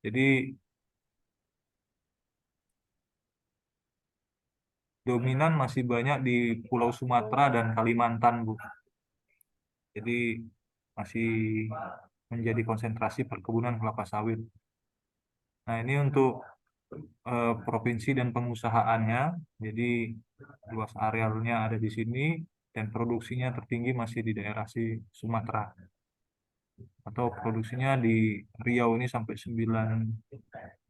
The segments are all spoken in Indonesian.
Jadi dominan masih banyak di Pulau Sumatera dan Kalimantan, Bu. Jadi masih menjadi konsentrasi perkebunan kelapa sawit. Nah, ini untuk provinsi dan pengusahaannya. Jadi luas arealnya ada di sini dan produksinya tertinggi masih di daerah Sumatera. Atau produksinya di Riau ini sampai 9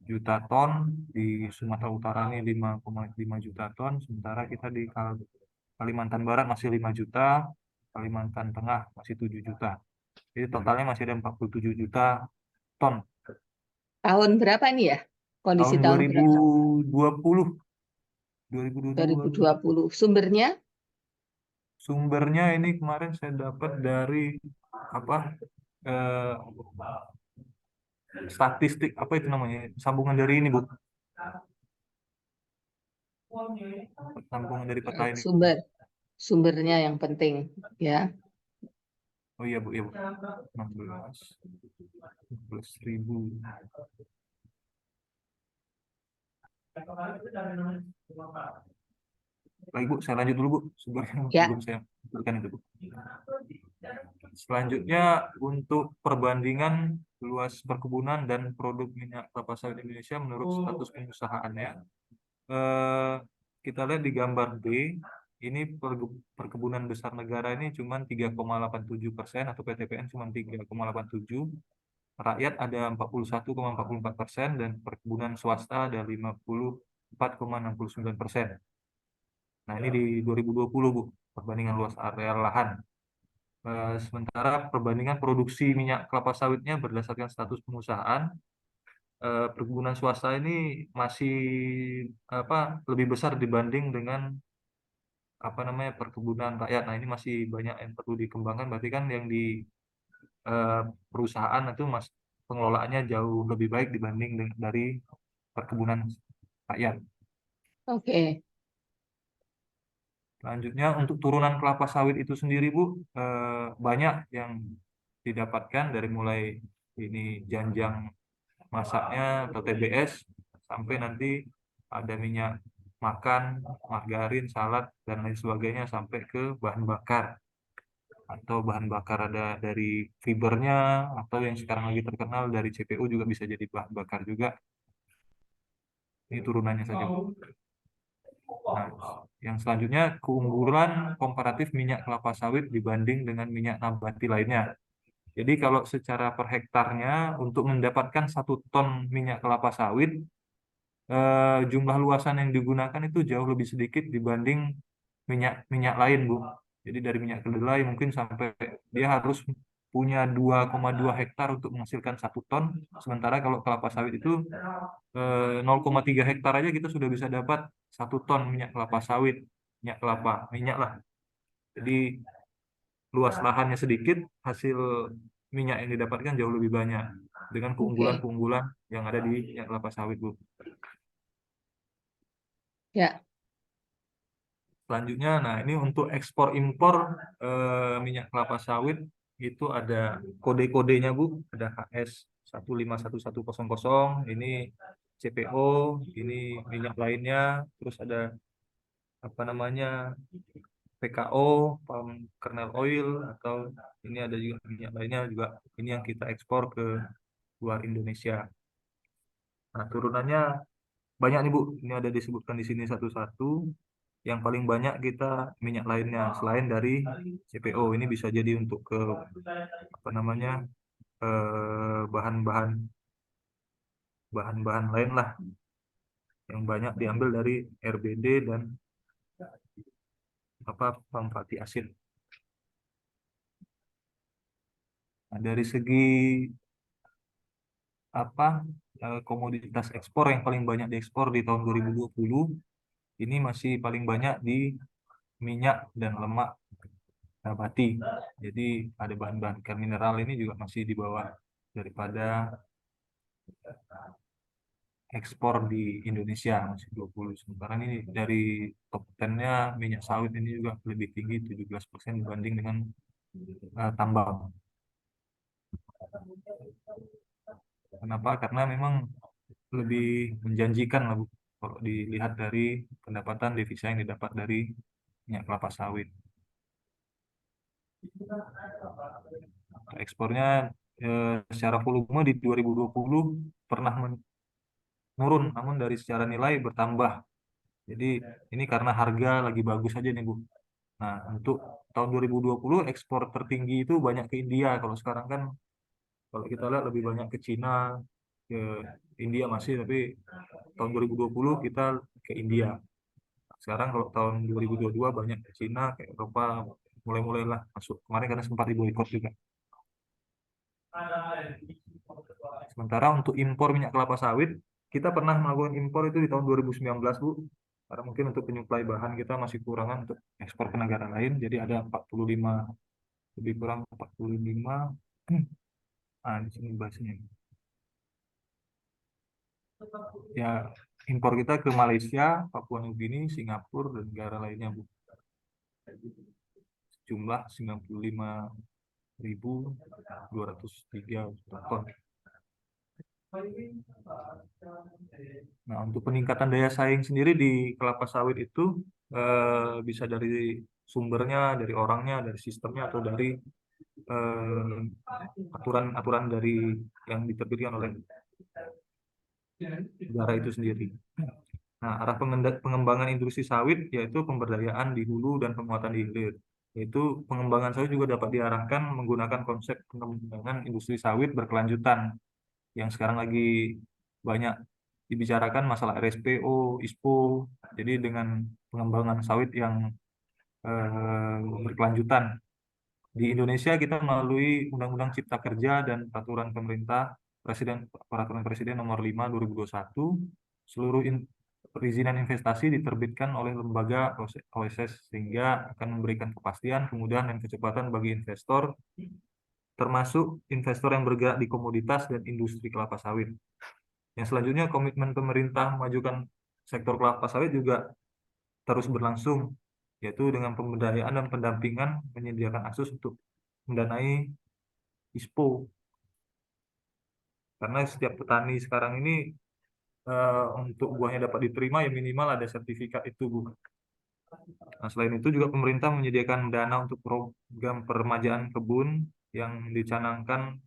juta ton, di Sumatera Utara ini 5,5 juta ton, sementara kita di Kalimantan Barat masih 5 juta, Kalimantan Tengah masih 7 juta. Jadi totalnya masih ada 47 juta ton. Tahun berapa nih ya? Kondisi Tahun tahun berapa? 2020, 2022. 2020. Sumbernya? Sumbernya ini kemarin saya dapat dari apa? eh, Statistik apa itu namanya? Sambungan dari ini, Bu. Sambungan dari peta ini. Sumbernya yang penting ya. Oh iya, Bu, iya, Bu. 16 ribu. Baik, Bu, saya lanjut dulu, Bu. Sumbernya Ya. belum saya sebutkan itu, Bu. Selanjutnya untuk perbandingan luas perkebunan dan produk minyak kelapa sawit Indonesia menurut status pengusahaannya. Eh, Kita lihat di gambar B, ini perkebunan besar negara ini cuma 3,87% atau PTPN cuma 3,87, rakyat ada 41,44% dan perkebunan swasta ada 54,69%. Nah, ini di 2020, Bu, perbandingan luas areal lahan. Sementara perbandingan produksi minyak kelapa sawitnya berdasarkan status pengusahaan, perkebunan swasta ini masih apa lebih besar dibanding dengan apa namanya perkebunan rakyat. Nah, ini masih banyak yang perlu dikembangkan. Berarti kan yang di eh, perusahaan itu pengelolaannya jauh lebih baik dibanding dari perkebunan rakyat. Oke. Selanjutnya untuk turunan kelapa sawit itu sendiri, Bu, banyak yang didapatkan dari mulai ini janjang masaknya atau TBS sampai nanti ada minyak makan, margarin, salad dan lain sebagainya sampai ke bahan bakar atau bahan bakar ada dari fibernya atau yang sekarang lagi terkenal dari CPO juga bisa jadi bahan bakar juga. Ini turunannya saja, Bu. Nah, yang selanjutnya keunggulan komparatif minyak kelapa sawit dibanding dengan minyak nabati lainnya. Jadi kalau secara per hektarnya untuk mendapatkan 1 ton minyak kelapa sawit, jumlah luasan yang digunakan itu jauh lebih sedikit dibanding minyak minyak lain, Bu. Jadi dari minyak kedelai mungkin sampai dia harus punya 2,2 hektar untuk menghasilkan 1 ton, sementara kalau kelapa sawit itu 0,3 hektar aja kita sudah bisa dapat 1 ton minyak kelapa sawit, minyak kelapa, minyak lah. Jadi luas lahannya sedikit, hasil minyak yang didapatkan jauh lebih banyak dengan Oke. keunggulan-keunggulan yang ada di minyak kelapa sawit, Bu. Ya. Selanjutnya, nah ini untuk ekspor impor minyak kelapa sawit itu ada kode-kodenya, Bu. Ada HS 151100, ini CPO, ini minyak lainnya, terus ada apa namanya PKO, palm kernel oil, atau ini ada juga minyak lainnya juga. Ini yang kita ekspor ke luar Indonesia. Nah, turunannya banyak nih, Bu. Ini ada disebutkan di sini satu-satu. Yang paling banyak kita minyak lainnya selain dari CPO. Ini bisa jadi untuk ke apa namanya bahan-bahan bahan-bahan lain lah yang banyak diambil dari RBD dan apa palm fatty acid. Nah, dari segi apa komoditas ekspor yang paling banyak diekspor di tahun 2020 ini masih paling banyak di minyak dan lemak nabati. Jadi ada bahan-bahan ikan mineral ini juga masih di bawah daripada ekspor di Indonesia masih 20. Sementara ini dari top 10-nya minyak sawit ini juga lebih tinggi 17% dibanding dengan tambang. Kenapa? Karena memang lebih menjanjikan lah Bu, kalau dilihat dari pendapatan devisa yang didapat dari minyak kelapa sawit. Ekspornya secara volume di 2020 pernah menurun, namun dari secara nilai bertambah. Jadi ini karena harga lagi bagus aja nih Bu. Nah, untuk tahun 2020 ekspor tertinggi itu banyak ke India. Kalau sekarang kan kalau kita lihat lebih banyak ke Cina, ke India masih, tapi tahun 2020 kita ke India. Sekarang kalau tahun 2022 banyak ke Cina, ke Eropa, mulai-mulailah masuk. Kemarin karena sempat diboikot juga. Sementara untuk impor minyak kelapa sawit, kita pernah melakukan impor itu di tahun 2019, Bu. Karena mungkin untuk penyuplai bahan kita masih kurangan untuk ekspor ke negara lain. Jadi ada 45, lebih kurang 45. Ah, di sini bahasanya. Ya, impor kita ke Malaysia, Papua Nugini, Singapura, dan negara lainnya, Bu. Jumlah 95.203 ton. Nah, untuk peningkatan daya saing sendiri di kelapa sawit itu bisa dari sumbernya, dari orangnya, dari sistemnya, atau dari aturan-aturan dari yang diterbitkan oleh negara itu sendiri. Nah, arah pengembangan industri sawit yaitu pemberdayaan di hulu dan penguatan di hilir. Yaitu pengembangan sawit juga dapat diarahkan menggunakan konsep pengembangan industri sawit berkelanjutan yang sekarang lagi banyak dibicarakan masalah RSPO, ISPO. Jadi dengan pengembangan sawit yang berkelanjutan. Di Indonesia kita melalui Undang-Undang Cipta Kerja dan Peraturan Presiden Nomor 5 2021, seluruh perizinan investasi diterbitkan oleh lembaga OSS sehingga akan memberikan kepastian, kemudahan dan kecepatan bagi investor, termasuk investor yang bergerak di komoditas dan industri kelapa sawit. Yang selanjutnya, komitmen pemerintah memajukan sektor kelapa sawit juga terus berlangsung, yaitu dengan pemberdayaan dan pendampingan menyediakan akses untuk mendanai ISPO. Karena setiap petani sekarang ini untuk buahnya dapat diterima ya minimal ada sertifikat itu, Bu. Nah, selain itu juga pemerintah menyediakan dana untuk program peremajaan kebun yang dicanangkan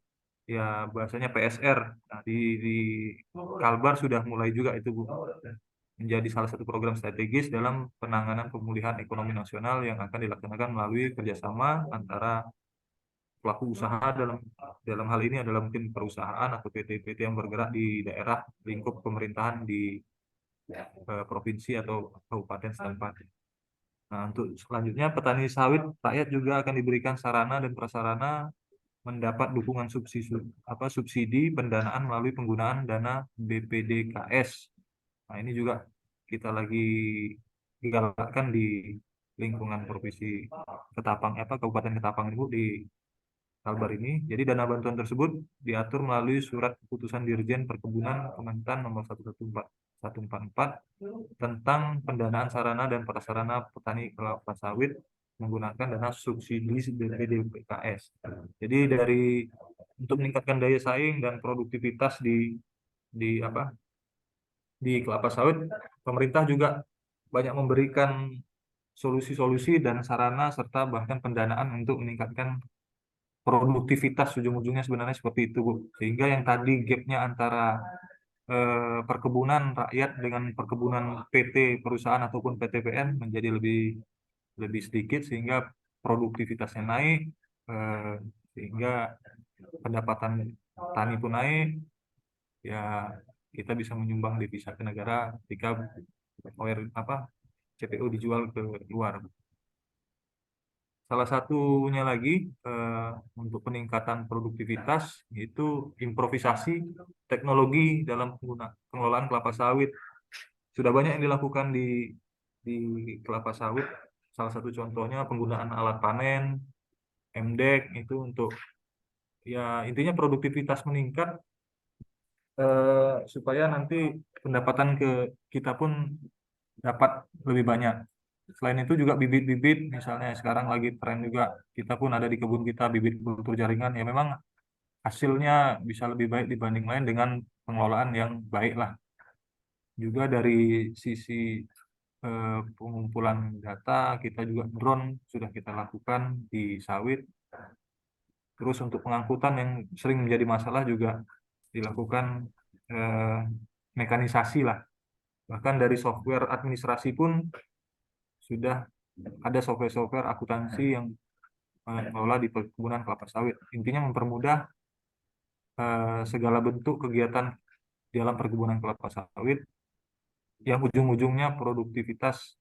ya bahasanya PSR. Nah, di Kalbar sudah mulai juga itu, Bu. Menjadi salah satu program strategis dalam penanganan pemulihan ekonomi nasional yang akan dilaksanakan melalui kerjasama antara pelaku usaha dalam dalam hal ini adalah mungkin perusahaan atau PT-PT yang bergerak di daerah lingkup pemerintahan di provinsi atau kabupaten setempat. Nah, untuk selanjutnya petani sawit rakyat juga akan diberikan sarana dan prasarana mendapat dukungan subsidi pendanaan melalui penggunaan dana BPDKS. Nah, ini juga kita lagi digalakkan di lingkungan provinsi Kabupaten Ketapang itu di Kalbar ini. Jadi dana bantuan tersebut diatur melalui surat keputusan Dirjen Perkebunan Kementan nomor 144 tentang pendanaan sarana dan prasarana petani kelapa sawit menggunakan dana subsidi BPDPKS. Jadi untuk meningkatkan daya saing dan produktivitas di kelapa sawit, pemerintah juga banyak memberikan solusi-solusi dan sarana serta bahkan pendanaan untuk meningkatkan produktivitas. Ujung-ujungnya sebenarnya seperti itu, Bu. Sehingga yang tadi gapnya antara perkebunan rakyat dengan perkebunan PT perusahaan ataupun PTPN menjadi lebih lebih sedikit sehingga produktivitasnya naik, eh, sehingga pendapatan tani pun naik, ya kita bisa menyumbang devisa ke negara ketika CPO dijual ke luar. Salah satunya lagi untuk peningkatan produktivitas yaitu improvisasi teknologi dalam pengelolaan kelapa sawit. Sudah banyak yang dilakukan di kelapa sawit. Salah satu contohnya penggunaan alat panen, MDEC itu untuk ya intinya produktivitas meningkat supaya nanti pendapatan ke kita pun dapat lebih banyak. Selain itu juga bibit-bibit, misalnya sekarang lagi tren juga, kita pun ada di kebun kita bibit kultur jaringan. Ya memang hasilnya bisa lebih baik dibanding lain dengan pengelolaan yang baik lah. Juga dari sisi pengumpulan data, kita juga drone sudah kita lakukan di sawit. Terus untuk pengangkutan yang sering menjadi masalah juga dilakukan eh, mekanisasi lah. Bahkan dari software administrasi pun sudah ada software-software akuntansi yang mengelola di perkebunan kelapa sawit. Intinya mempermudah segala bentuk kegiatan di dalam perkebunan kelapa sawit yang ujung-ujungnya produktivitas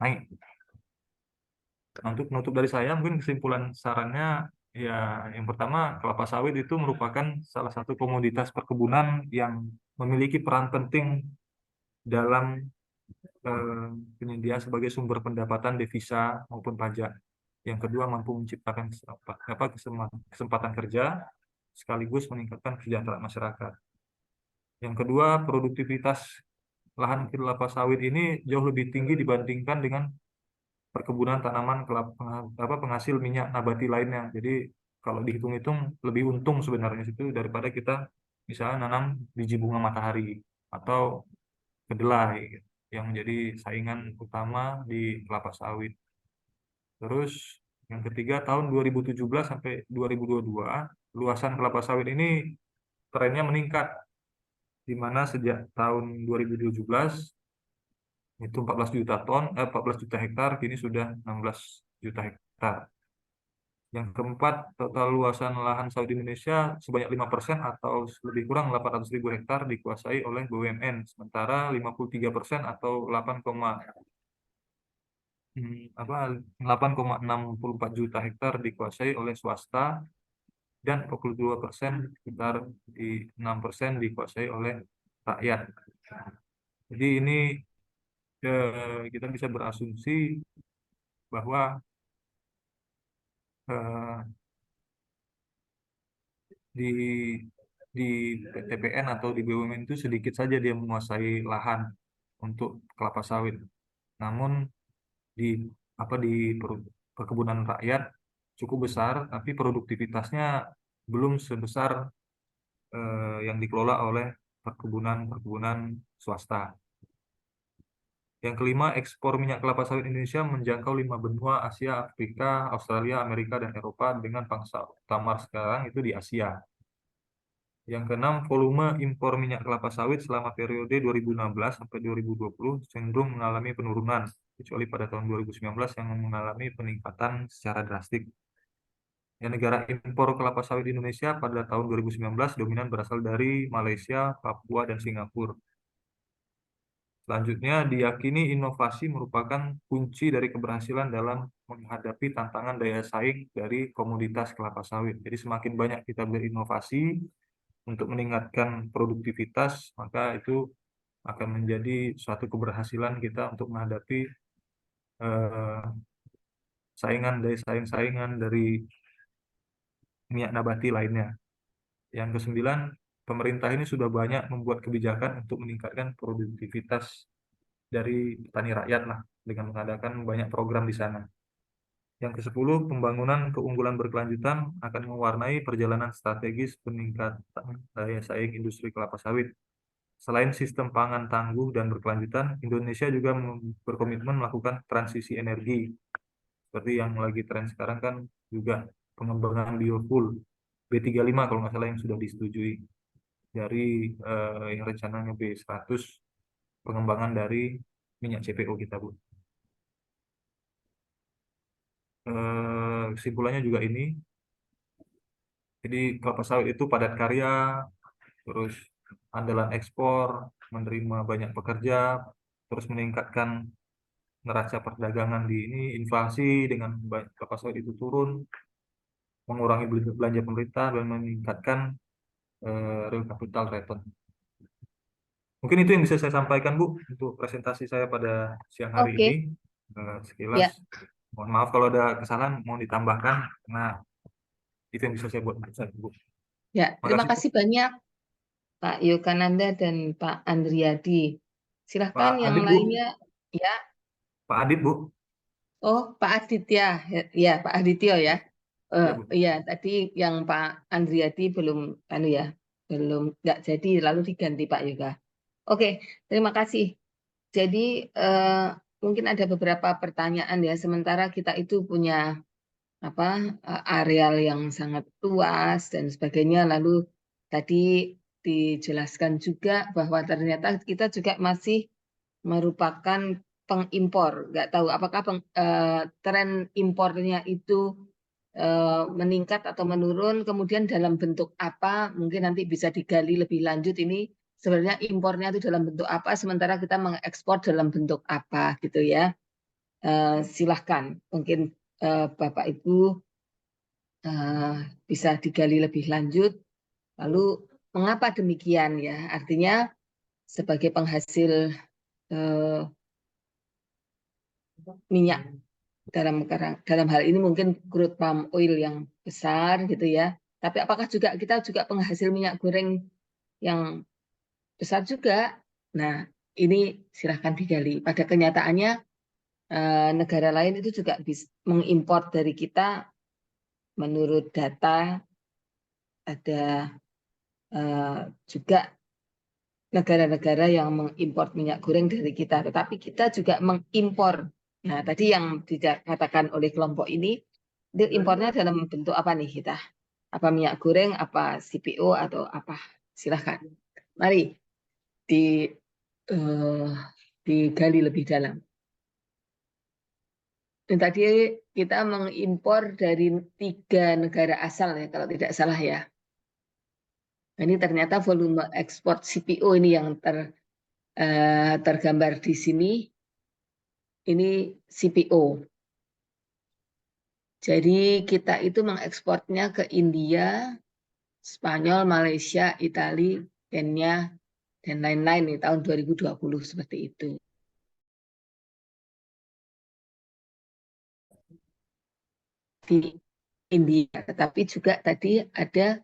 naik. Nah, untuk penutup dari saya, mungkin kesimpulan sarannya ya yang pertama, kelapa sawit itu merupakan salah satu komoditas perkebunan yang memiliki peran penting dalam penyediaan sebagai sumber pendapatan devisa maupun pajak. Yang kedua, mampu menciptakan kesempatan kerja sekaligus meningkatkan kesejahteraan masyarakat. Yang kedua, produktivitas lahan kelapa sawit ini jauh lebih tinggi dibandingkan dengan perkebunan tanaman penghasil minyak nabati lainnya. Jadi kalau dihitung-hitung lebih untung sebenarnya itu daripada kita misalnya nanam biji bunga matahari atau kedelai yang menjadi saingan utama di kelapa sawit. Terus yang ketiga, tahun 2017 sampai 2022 luasan kelapa sawit ini trennya meningkat, di mana sejak tahun 2017 itu 14 juta hektar, kini sudah 16 juta hektar. Yang keempat, total luasan lahan sawit Indonesia sebanyak 5% atau lebih kurang 800.000 hektar dikuasai oleh BUMN, sementara 53% atau 8,64 juta hektar dikuasai oleh swasta dan 42% sekitar di 6% dikuasai oleh rakyat. Jadi ini kita bisa berasumsi bahwa eh, di di TPN atau di BUMN itu sedikit saja dia menguasai lahan untuk kelapa sawit. Namun di di perkebunan rakyat cukup besar, tapi produktivitasnya belum sebesar yang dikelola oleh perkebunan swasta. Yang kelima, ekspor minyak kelapa sawit Indonesia menjangkau 5 benua Asia, Afrika, Australia, Amerika, dan Eropa dengan pangsa utama sekarang itu di Asia. Yang keenam, volume impor minyak kelapa sawit selama periode 2016 sampai 2020 cenderung mengalami penurunan, kecuali pada tahun 2019 yang mengalami peningkatan secara drastik. Ya, negara impor kelapa sawit di Indonesia pada tahun 2019 dominan berasal dari Malaysia, Papua, dan Singapura. Selanjutnya, diyakini inovasi merupakan kunci dari keberhasilan dalam menghadapi tantangan daya saing dari komoditas kelapa sawit. Jadi semakin banyak kita berinovasi untuk meningkatkan produktivitas, maka itu akan menjadi suatu keberhasilan kita untuk menghadapi eh, saingan dari minyak nabati lainnya. Yang kesembilan, pemerintah ini sudah banyak membuat kebijakan untuk meningkatkan produktivitas dari petani rakyat lah, dengan mengadakan banyak program di sana. Yang kesepuluh, pembangunan keunggulan berkelanjutan akan mewarnai perjalanan strategis peningkatan daya saing industri kelapa sawit. Selain sistem pangan tangguh dan berkelanjutan, Indonesia juga berkomitmen melakukan transisi energi. Seperti yang lagi tren sekarang kan juga pengembangan biofuel B35 kalau nggak salah yang sudah disetujui dari yang rencananya B100 pengembangan dari minyak CPO kita, Bu. Kesimpulannya juga ini, jadi kelapa sawit itu padat karya, terus andalan ekspor, menerima banyak pekerja, terus meningkatkan neraca perdagangan di ini, inflasi dengan kelapa sawit itu turun, mengurangi belanja pemerintah dan meningkatkan real capital return. Mungkin itu yang bisa saya sampaikan, Bu, untuk presentasi saya pada siang hari Oke, ini. Sekilas, ya, mohon maaf kalau ada kesalahan, mau ditambahkan. Nah, itu yang bisa saya buat, Bu. ya. Terima Makasih, Bu. kasih banyak Pak Yogananda dan Pak Andriadi. Silahkan Pak yang Adit, Bu. lainnya. Ya, Pak Adit, Bu. oh Pak Aditya, ya Pak Adityo ya. Ya, Bu. Iya, tadi yang Pak Andriadi belum belum nggak jadi, lalu diganti Pak Yoga. Oke, terima kasih. Jadi mungkin ada beberapa pertanyaan ya. Sementara kita itu punya areal yang sangat luas dan sebagainya. Lalu tadi dijelaskan juga bahwa ternyata kita juga masih merupakan pengimpor. Nggak tahu apakah tren impornya itu meningkat atau menurun, kemudian dalam bentuk apa, mungkin nanti bisa digali lebih lanjut ini sebenarnya impornya itu dalam bentuk apa, sementara kita mengekspor dalam bentuk apa gitu ya. Silahkan, mungkin Bapak Ibu bisa digali lebih lanjut. Lalu mengapa demikian ya? Artinya sebagai penghasil minyak dalam hal ini mungkin crude palm oil yang besar gitu ya. Tapi apakah kita juga penghasil minyak goreng yang besar juga? Nah, ini silahkan digali. Pada kenyataannya negara lain itu juga bisa mengimpor dari kita. Menurut data ada juga negara-negara yang mengimpor minyak goreng dari kita, tetapi kita juga mengimpor. Nah, tadi yang dikatakan oleh kelompok ini, itu impornya dalam bentuk apa nih kita? Apa minyak goreng, apa CPO, atau apa? Silahkan. Mari digali lebih dalam. Dan tadi kita mengimpor dari 3 negara asal ya, kalau tidak salah ya. Ini ternyata volume ekspor CPO ini yang tergambar di sini. Ini CPO. Jadi kita itu mengekspornya ke India, Spanyol, Malaysia, Italia, Kenya, dan lain-lain nih tahun 2020 seperti itu. Di India, tetapi juga tadi ada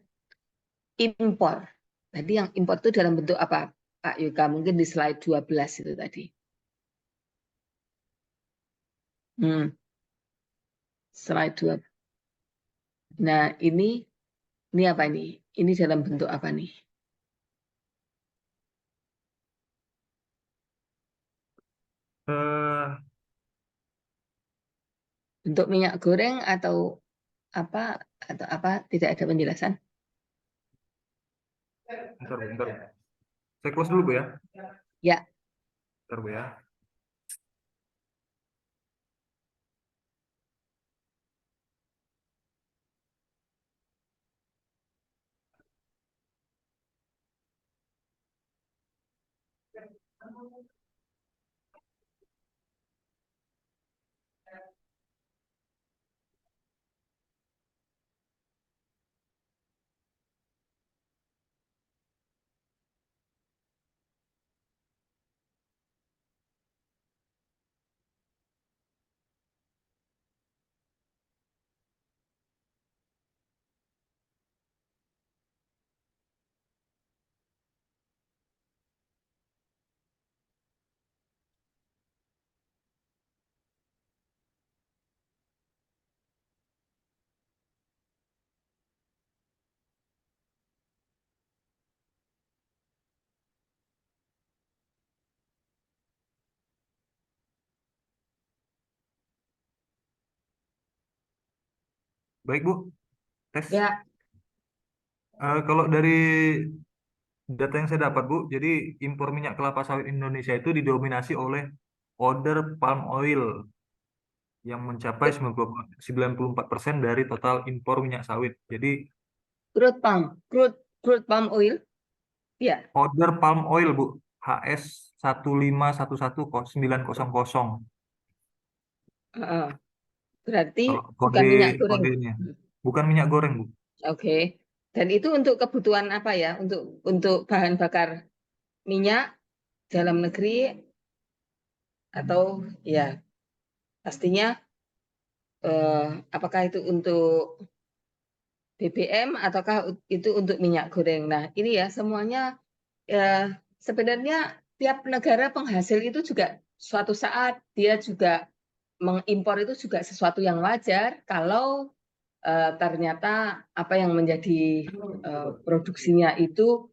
impor. Tadi yang impor itu dalam bentuk apa, Pak Yoga? Mungkin di slide 12 itu tadi. Slide 12. Nah, ini apa ini? Ini dalam bentuk apa nih? Bentuk minyak goreng atau apa tidak ada penjelasan? Bentar. Saya close dulu, Bu ya. Ya. Bentar, Bu ya. Baik, Bu. Tes. Ya. Kalau dari data yang saya dapat, Bu, jadi impor minyak kelapa sawit Indonesia itu didominasi oleh order palm oil yang mencapai 94% dari total impor minyak sawit. Jadi Crude palm oil. Ya. order palm oil, Bu, HS 1511900. Berarti Kalau bukan minyak goreng. kodenya bukan minyak goreng, Bu. Oke. Dan itu untuk kebutuhan apa ya? Untuk bahan bakar minyak dalam negeri atau ya pastinya apakah itu untuk BBM ataukah itu untuk minyak goreng. Nah, ini ya semuanya sebenarnya tiap negara penghasil itu juga suatu saat dia juga mengimpor itu juga sesuatu yang wajar kalau ternyata apa yang menjadi produksinya itu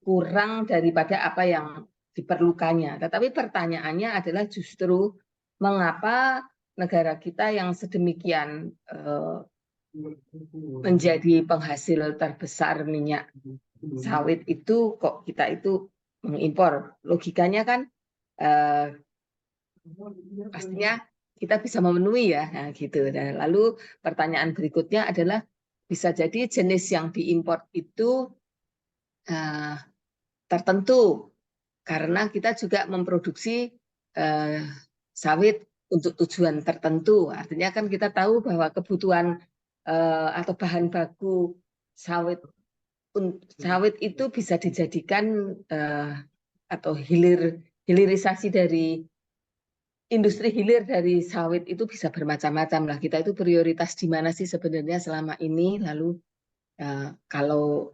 kurang daripada apa yang diperlukannya. Tetapi pertanyaannya adalah justru mengapa negara kita yang sedemikian menjadi penghasil terbesar minyak sawit itu kok kita itu mengimpor. Logikanya kan pastinya kita bisa memenuhi ya, nah, gitu. Dan lalu pertanyaan berikutnya adalah bisa jadi jenis yang diimpor itu tertentu karena kita juga memproduksi sawit untuk tujuan tertentu. Artinya kan kita tahu bahwa kebutuhan atau bahan baku sawit itu bisa dijadikan atau hilirisasi dari industri hilir dari sawit itu bisa bermacam-macam lah. Kita itu prioritas di mana sih sebenarnya selama ini. Lalu kalau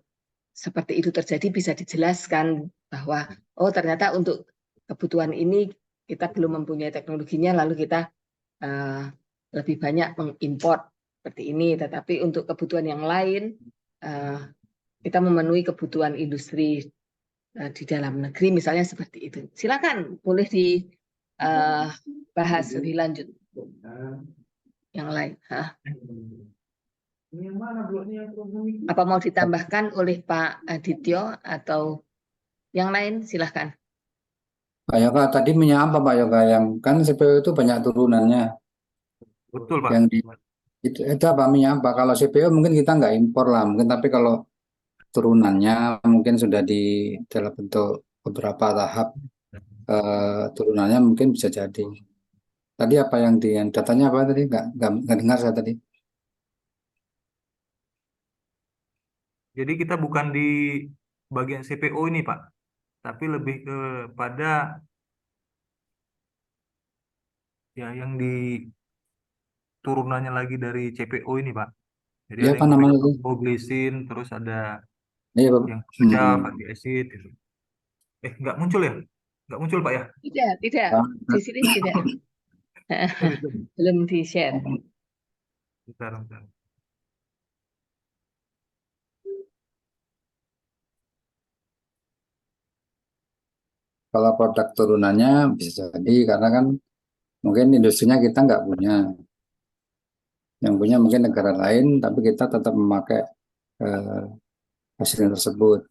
seperti itu terjadi bisa dijelaskan bahwa oh ternyata untuk kebutuhan ini kita belum mempunyai teknologinya, lalu kita lebih banyak mengimpor seperti ini. Tetapi untuk kebutuhan yang lain kita memenuhi kebutuhan industri di dalam negeri, misalnya seperti itu. Silakan, boleh dibahas lebih lanjut. Yang lain, apa mau ditambahkan oleh Pak Adityo atau yang lain? Silahkan. Pak Yoga tadi minyak apa Pak Yoga, yang kan CPU itu banyak turunannya, Betul, Pak. yang itu apa, minyak apa? Kalau CPU mungkin kita nggak impor lah mungkin, tapi kalau turunannya mungkin sudah di dalam bentuk beberapa tahap turunannya mungkin bisa jadi. Tadi apa yang datanya apa tadi, nggak dengar saya tadi. Jadi kita bukan di bagian CPO ini, Pak, tapi lebih kepada ya yang di turunannya lagi dari CPO ini, Pak. Jadi Ya ada apa yang namanya namanya itu? nitroglisin, terus ada Iya Pak. yang kerja fatty acid gitu. Nggak muncul ya? Nggak muncul, Pak ya? Tidak. Di sini tidak. Belum di-share. Bentar. Kalau produk turunannya bisa jadi karena kan mungkin industrinya kita nggak punya, yang punya mungkin negara lain, tapi kita tetap memakai hasil tersebut.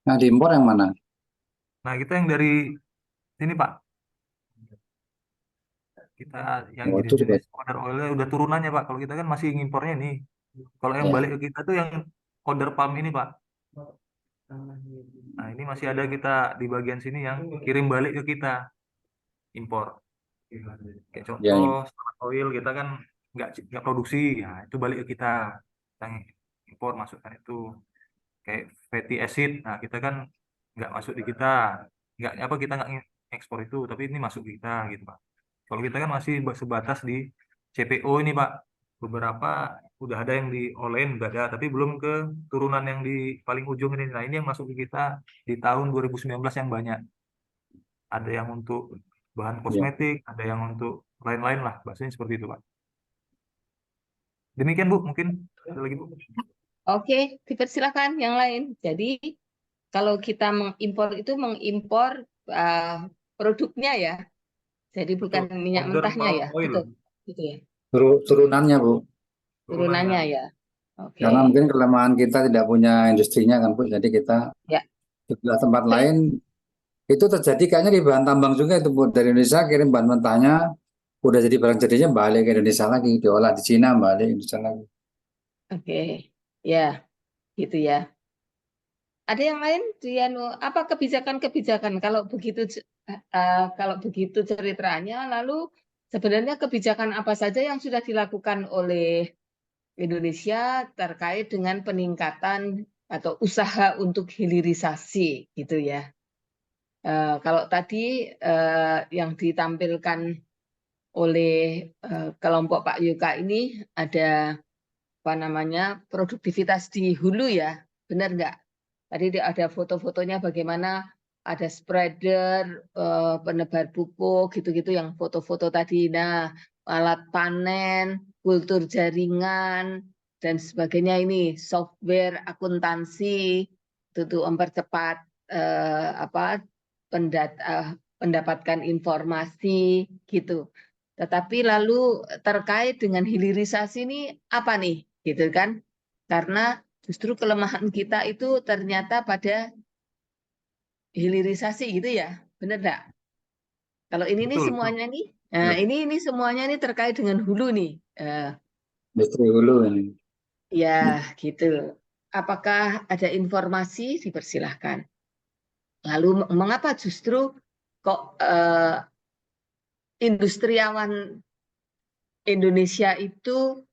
Nah, diimpor yang mana? Nah, kita yang dari sini, Pak. Kita yang Oh, itu juga. jenis powder oilnya udah turunannya, Pak. Kalau kita kan masih ngimpornya nih. Kalau yang Ya. balik ke kita tuh yang powder palm ini, Pak. Nah, ini masih ada kita di bagian sini yang kirim balik ke kita, impor. Kayak Ya, contoh, ya. Standard Oil kita kan nggak produksi, ya itu balik ke kita. Kita impor masukkan itu. Kayak fatty acid, nah kita kan nggak masuk di kita, nggak apa kita nggak ekspor itu, tapi ini masuk ke kita gitu, Pak. Kalau kita kan masih sebatas di CPO ini, Pak. Beberapa udah ada yang di online udah ada, tapi belum ke turunan yang di paling ujung ini. Nah, ini yang masuk ke kita di tahun 2019 yang banyak. Ada yang untuk bahan Ya. kosmetik, ada yang untuk lain-lain lah, bahasanya seperti itu, Pak. Demikian, Bu, mungkin ada lagi, Bu. Oke, dipersilakan yang lain. Jadi kalau kita mengimpor itu mengimpor produknya ya. Jadi bukan Betul. minyak Powder mentahnya palm ya. oil, Betul. Gitu ya. Turunannya Bu, Turunannya turunannya. ya. Oke. karena mungkin kelemahan kita tidak punya industrinya kan Bu, jadi kita Ya. di tempat lain itu terjadi kayaknya di bahan tambang juga itu Bu, dari Indonesia kirim bahan mentahnya, udah jadi barang jadinya balik ke Indonesia lagi, diolah di Cina balik Indonesia lagi. Oke. Ya, gitu ya. Ada yang lain, Dianu, apa kebijakan-kebijakan kalau begitu ceritanya, lalu sebenarnya kebijakan apa saja yang sudah dilakukan oleh Indonesia terkait dengan peningkatan atau usaha untuk hilirisasi gitu ya. Kalau tadi yang ditampilkan oleh kelompok Pak Yuka ini ada apa namanya produktivitas di hulu ya, benar nggak? Tadi ada foto-fotonya bagaimana ada spreader, penebar pupuk gitu-gitu yang foto-foto tadi. Nah, alat panen, kultur jaringan dan sebagainya ini software akuntansi itu tuh mempercepat apa mendapatkan informasi gitu. Tetapi lalu terkait dengan hilirisasi ini apa nih, gitu kan? Karena justru kelemahan kita itu ternyata pada hilirisasi gitu ya, bener nggak? Kalau ini nih Betul, betul. semuanya nih, nah Ya. ini semuanya nih terkait dengan hulu nih. Industri hulu ini. Ya, gitu. Apakah ada informasi? Dipersilahkan. Lalu mengapa justru kok industriawan Indonesia itu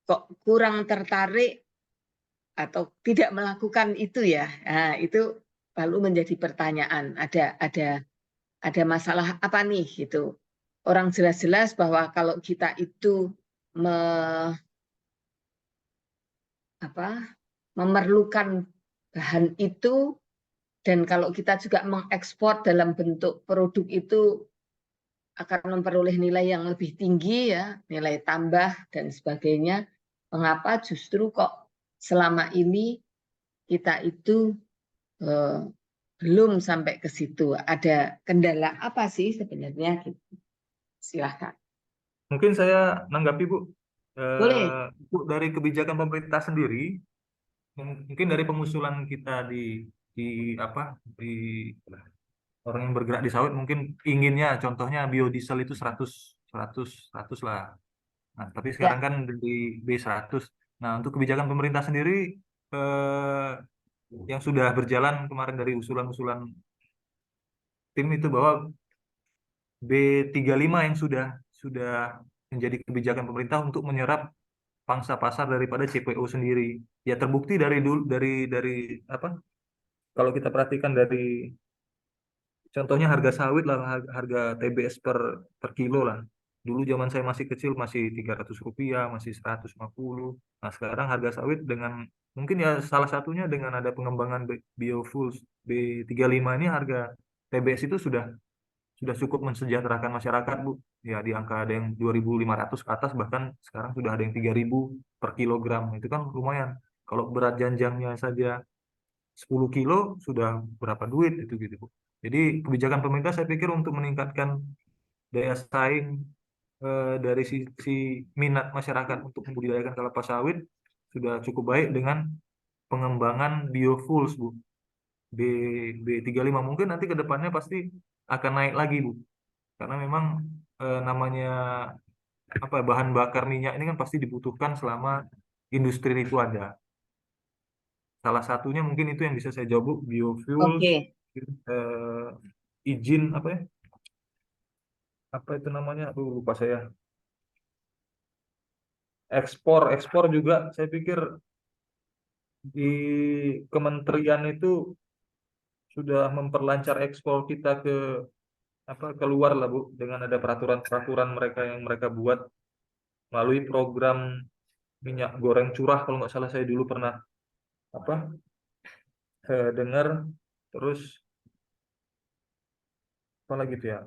kok kurang tertarik atau tidak melakukan itu ya? Nah, itu lalu menjadi pertanyaan. Ada masalah apa nih gitu? Orang jelas-jelas bahwa kalau kita itu me, memerlukan bahan itu dan kalau kita juga mengekspor dalam bentuk produk itu akan memperoleh nilai yang lebih tinggi ya, nilai tambah dan sebagainya. Mengapa justru kok selama ini kita itu belum sampai ke situ? Ada kendala apa sih sebenarnya? Silahkan. Mungkin saya nanggapi Bu. Boleh. Bu, dari kebijakan pemerintah sendiri, mungkin dari pengusulan kita di apa di orang yang bergerak di sawit mungkin inginnya contohnya biodiesel itu 100 lah. Nah, tapi sekarang Ya, kan di B100. Nah, untuk kebijakan pemerintah sendiri eh, yang sudah berjalan kemarin dari usulan-usulan tim itu bahwa B35 yang sudah menjadi kebijakan pemerintah untuk menyerap pangsa pasar daripada CPO sendiri. Ya terbukti dari dulu dari apa? Kalau kita perhatikan dari contohnya harga sawit lah, harga TBS per kilo lah. Dulu zaman saya masih kecil masih Rp300, masih 150. Nah, sekarang harga sawit dengan mungkin ya salah satunya dengan ada pengembangan biofuels B35 ini harga TBS itu sudah cukup mensejahterakan masyarakat, Bu. Ya di angka ada yang 2.500 ke atas, bahkan sekarang sudah ada yang 3.000 per kilogram. Itu kan lumayan. Kalau berat janjangnya saja 10 kilo sudah berapa duit itu gitu, Bu. Jadi kebijakan pemerintah saya pikir untuk meningkatkan daya saing dari sisi minat masyarakat untuk membudidayakan kelapa sawit sudah cukup baik dengan pengembangan biofuels, Bu. B B35 mungkin nanti ke depannya pasti akan naik lagi, Bu. Karena memang namanya apa bahan bakar minyak ini kan pasti dibutuhkan selama industri itu ada. Salah satunya mungkin itu yang bisa saya jawab, Bu, biofuels, oke. eh, izin apa ya? Apa itu namanya? Aduh, lupa saya. Ekspor juga saya pikir di kementerian itu sudah memperlancar ekspor kita ke apa keluar lah, Bu, dengan ada peraturan-peraturan mereka yang mereka buat melalui program minyak goreng curah kalau nggak salah saya dulu pernah apa dengar. Terus apa lagi tuh ya,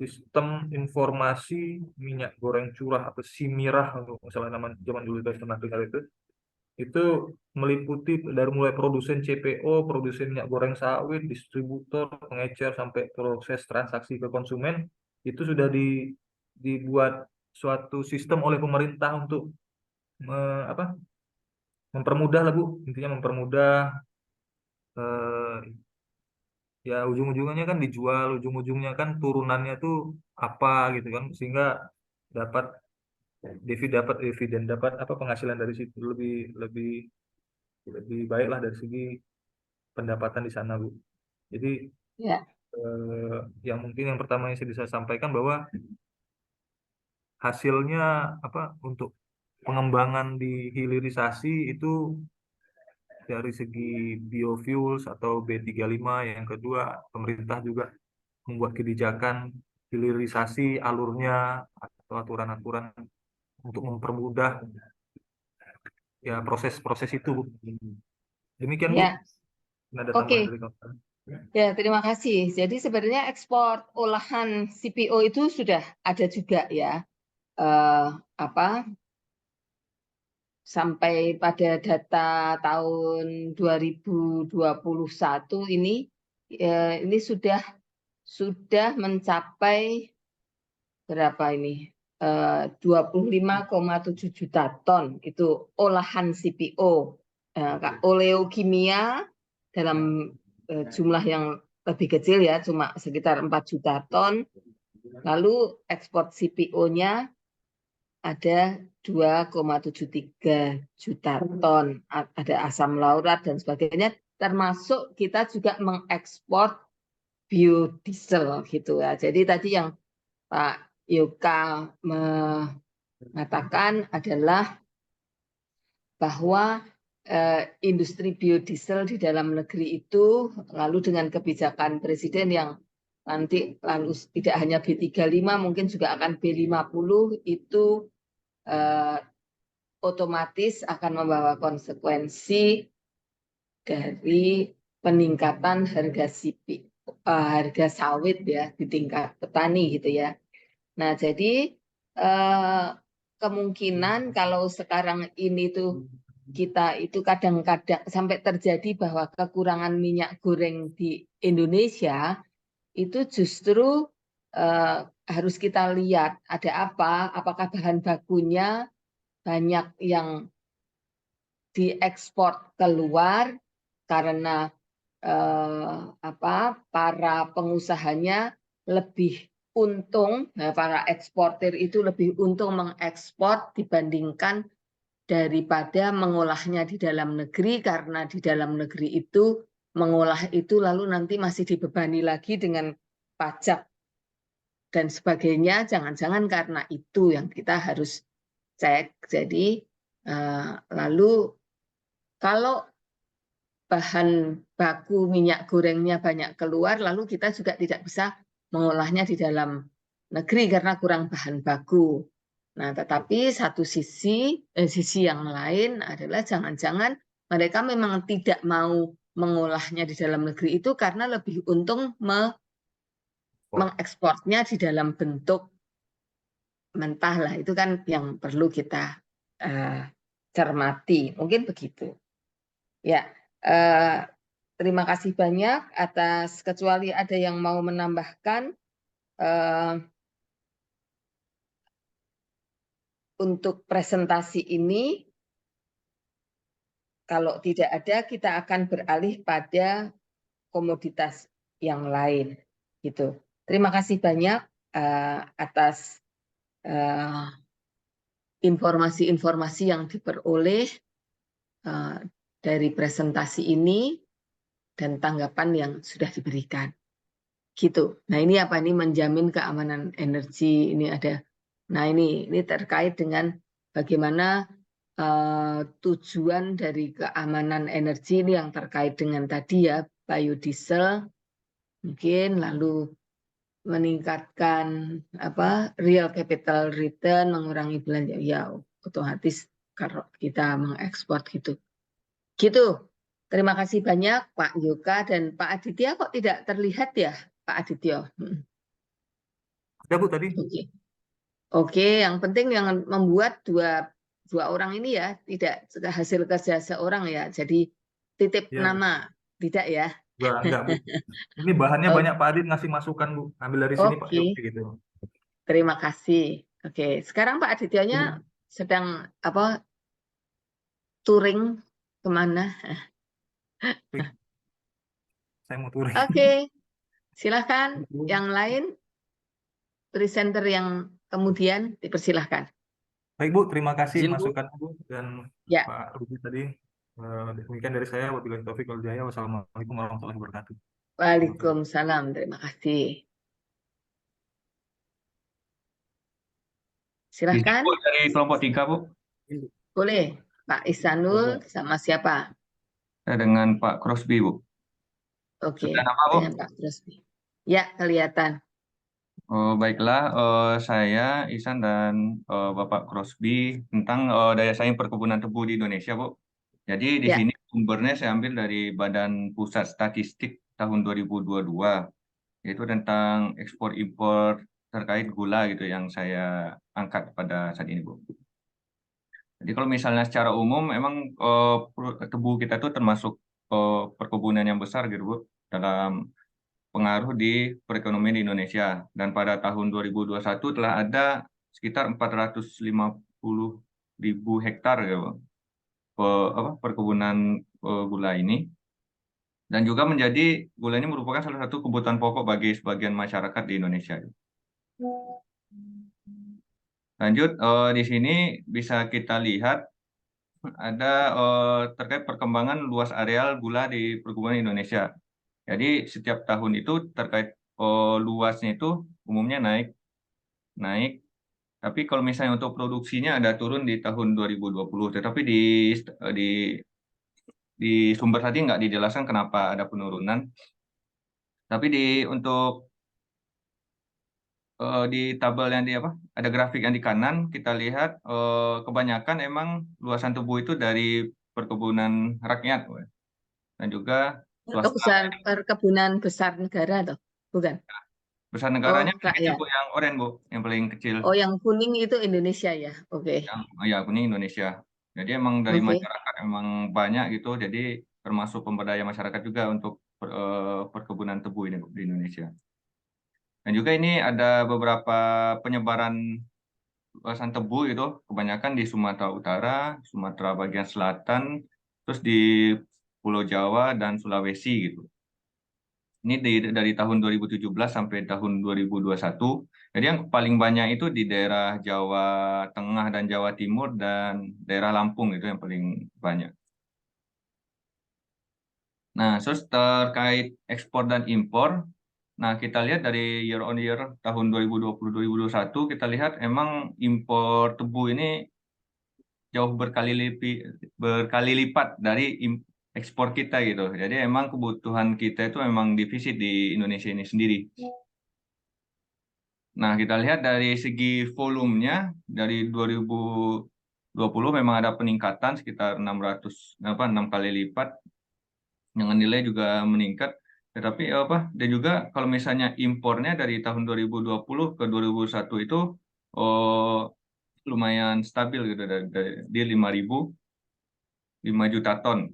sistem informasi minyak goreng curah atau SIMIRAH kalau nggak salah nama zaman dulu saya pernah dengar itu meliputi dari mulai produsen CPO, produsen minyak goreng sawit, distributor, pengecer sampai proses transaksi ke konsumen itu sudah dibuat suatu sistem oleh pemerintah untuk apa mempermudah lah, Bu, intinya mempermudah eh, ya ujung-ujungnya kan dijual, ujung-ujungnya kan turunannya tuh apa gitu kan, sehingga dapat dapat dividen, dapat apa penghasilan dari situ lebih lebih lebih baik lah dari segi pendapatan di sana, Bu. Jadi Ya, yang mungkin yang pertama yang saya bisa sampaikan bahwa hasilnya apa untuk pengembangan di hilirisasi itu dari segi biofuels atau B35, yang kedua pemerintah juga membuat kebijakan hilirisasi alurnya atau aturan-aturan untuk mempermudah ya proses-proses itu, Bu. Demikian, Bu. Ya, Ini ada oke. tambahan dari kawan. Ya, terima kasih. Jadi sebenarnya ekspor olahan CPO itu sudah ada juga ya. Apa sampai pada data tahun 2021 ini sudah mencapai berapa ini? 25,7 juta ton itu olahan CPO. Oleokimia dalam jumlah yang lebih kecil ya, cuma sekitar 4 juta ton. Lalu ekspor CPO-nya ada 2,73 juta ton. Ada asam laurat dan sebagainya. Termasuk kita juga mengekspor biodiesel gitu ya. Jadi tadi yang Pak Yoka mengatakan adalah bahwa industri biodiesel di dalam negeri itu lalu dengan kebijakan Presiden yang nanti lalu tidak hanya B35 mungkin juga akan B50 itu otomatis akan membawa konsekuensi dari peningkatan harga sawit ya di tingkat petani gitu ya. Nah, jadi kemungkinan kalau sekarang ini tuh kita itu kadang-kadang sampai terjadi bahwa kekurangan minyak goreng di Indonesia itu justru harus kita lihat ada apa, apakah bahan bakunya banyak yang diekspor keluar karena para pengusahanya lebih untung, para eksportir itu lebih untung mengekspor dibandingkan daripada mengolahnya di dalam negeri, karena di dalam negeri itu mengolah itu lalu nanti masih dibebani lagi dengan pajak dan sebagainya. Jangan-jangan karena itu yang kita harus cek. Jadi lalu kalau bahan baku minyak gorengnya banyak keluar, lalu kita juga tidak bisa mengolahnya di dalam negeri karena kurang bahan baku. Nah, tetapi satu sisi yang lain adalah jangan-jangan mereka memang tidak mau mengolahnya di dalam negeri itu karena lebih untung mengekspornya di dalam bentuk mentah lah. Itu kan yang perlu kita cermati. Mungkin begitu. Ya, terima kasih banyak atas, kecuali ada yang mau menambahkan untuk presentasi ini. Kalau tidak ada, kita akan beralih pada komoditas yang lain. Gitu. Terima kasih banyak atas informasi-informasi yang diperoleh dari presentasi ini dan tanggapan yang sudah diberikan. Gitu. Nah, ini apa, ini menjamin keamanan energi, ini ada. Nah, ini terkait dengan bagaimana tujuan dari keamanan energi ini yang terkait dengan tadi ya, biodiesel mungkin, lalu meningkatkan real capital return, mengurangi belanja ya otomatis kalau kita mengekspor gitu. Gitu. Terima kasih banyak Pak Yoka dan Pak Aditya, kok tidak terlihat ya Pak Aditya? Ada, Bu, tadi. Oke, yang penting yang membuat dua orang ini ya, tidak hasil kerja seorang ya. Jadi titip nama, tidak ya? Enggak, Bu. Ini bahannya banyak Pak Adit ngasih masukan, Bu. Ambil dari sini Pak Yogi gitu. Terima kasih. Oke, sekarang Pak Adityanya sedang touring kemana? Saya mau touring. Oke, silakan. Yang lain, presenter yang kemudian dipersilahkan. Baik, Bu, terima kasih Izin, Bu. masukan Bu dan Ya. Pak Rudi tadi. Demikian dari saya. Wabillahi taufiq wal hidayah. Wassalamualaikum warahmatullahi wabarakatuh. Waalaikumsalam. Terima kasih. Silahkan. Izin, Bu, dari kelompok 3, Bu. Boleh. Pak Ihsanul sama siapa? Dengan Pak Crosby, Bu. Oke, Sudah nama, Bu? dengan Pak Crosby. Ya, kelihatan. Oh, baiklah, saya Ihsan dan Bapak Crosby tentang daya saing perkebunan tebu di Indonesia, Bu. Jadi di Ya, sini sumbernya saya ambil dari Badan Pusat Statistik tahun 2022, yaitu tentang ekspor impor terkait gula gitu yang saya angkat pada saat ini, Bu. Jadi kalau misalnya secara umum emang tebu kita tuh termasuk perkebunan yang besar gitu, Bu, dalam pengaruh di perekonomian di Indonesia. Dan pada tahun 2021 telah ada sekitar 450.000 hektar gitu, perkebunan gula ini. Dan juga gula ini merupakan salah satu kebutuhan pokok bagi sebagian masyarakat di Indonesia. Lanjut, di sini bisa kita lihat ada terkait perkembangan luas areal gula di perkebunan Indonesia. Jadi setiap tahun itu terkait luasnya itu umumnya naik. Tapi kalau misalnya untuk produksinya ada turun di tahun 2020. Tetapi di di sumber tadi nggak dijelaskan kenapa ada penurunan. Tapi untuk di tabel yang di apa ada grafik yang di kanan kita lihat kebanyakan emang luasan tebu itu dari perkebunan rakyat, Wak. Dan juga swasta. perkebunan besar negara toh, bukan? Besar Oh, negaranya yang kecil, rakyat. Bu, yang oranye, Bu, yang paling kecil. Oh, yang kuning itu Indonesia ya. Oke, Yang ya kuning Indonesia. Jadi emang dari oke. masyarakat emang banyak gitu. Jadi termasuk pemberdayaan masyarakat juga untuk perkebunan tebu ini, Bu, di Indonesia. Dan juga ini ada beberapa penyebaran luasan tebu itu, kebanyakan di Sumatera Utara, Sumatera bagian selatan, terus di Pulau Jawa dan Sulawesi gitu. Ini dari tahun 2017 sampai tahun 2021. Jadi yang paling banyak itu di daerah Jawa Tengah dan Jawa Timur dan daerah Lampung itu yang paling banyak. Nah, terus terkait ekspor dan impor, nah kita lihat dari year on year tahun 2020-2021 kita lihat emang impor tebu ini jauh berkali lipat dari ekspor kita gitu. Jadi emang kebutuhan kita itu emang defisit di Indonesia ini sendiri. Nah, kita lihat dari segi volumenya dari 2020 memang ada peningkatan sekitar 6 kali lipat, dengan nilai juga meningkat. Tetapi dan juga kalau misalnya impornya dari tahun 2020 ke 2021 itu oh, lumayan stabil gitu di 5 juta ton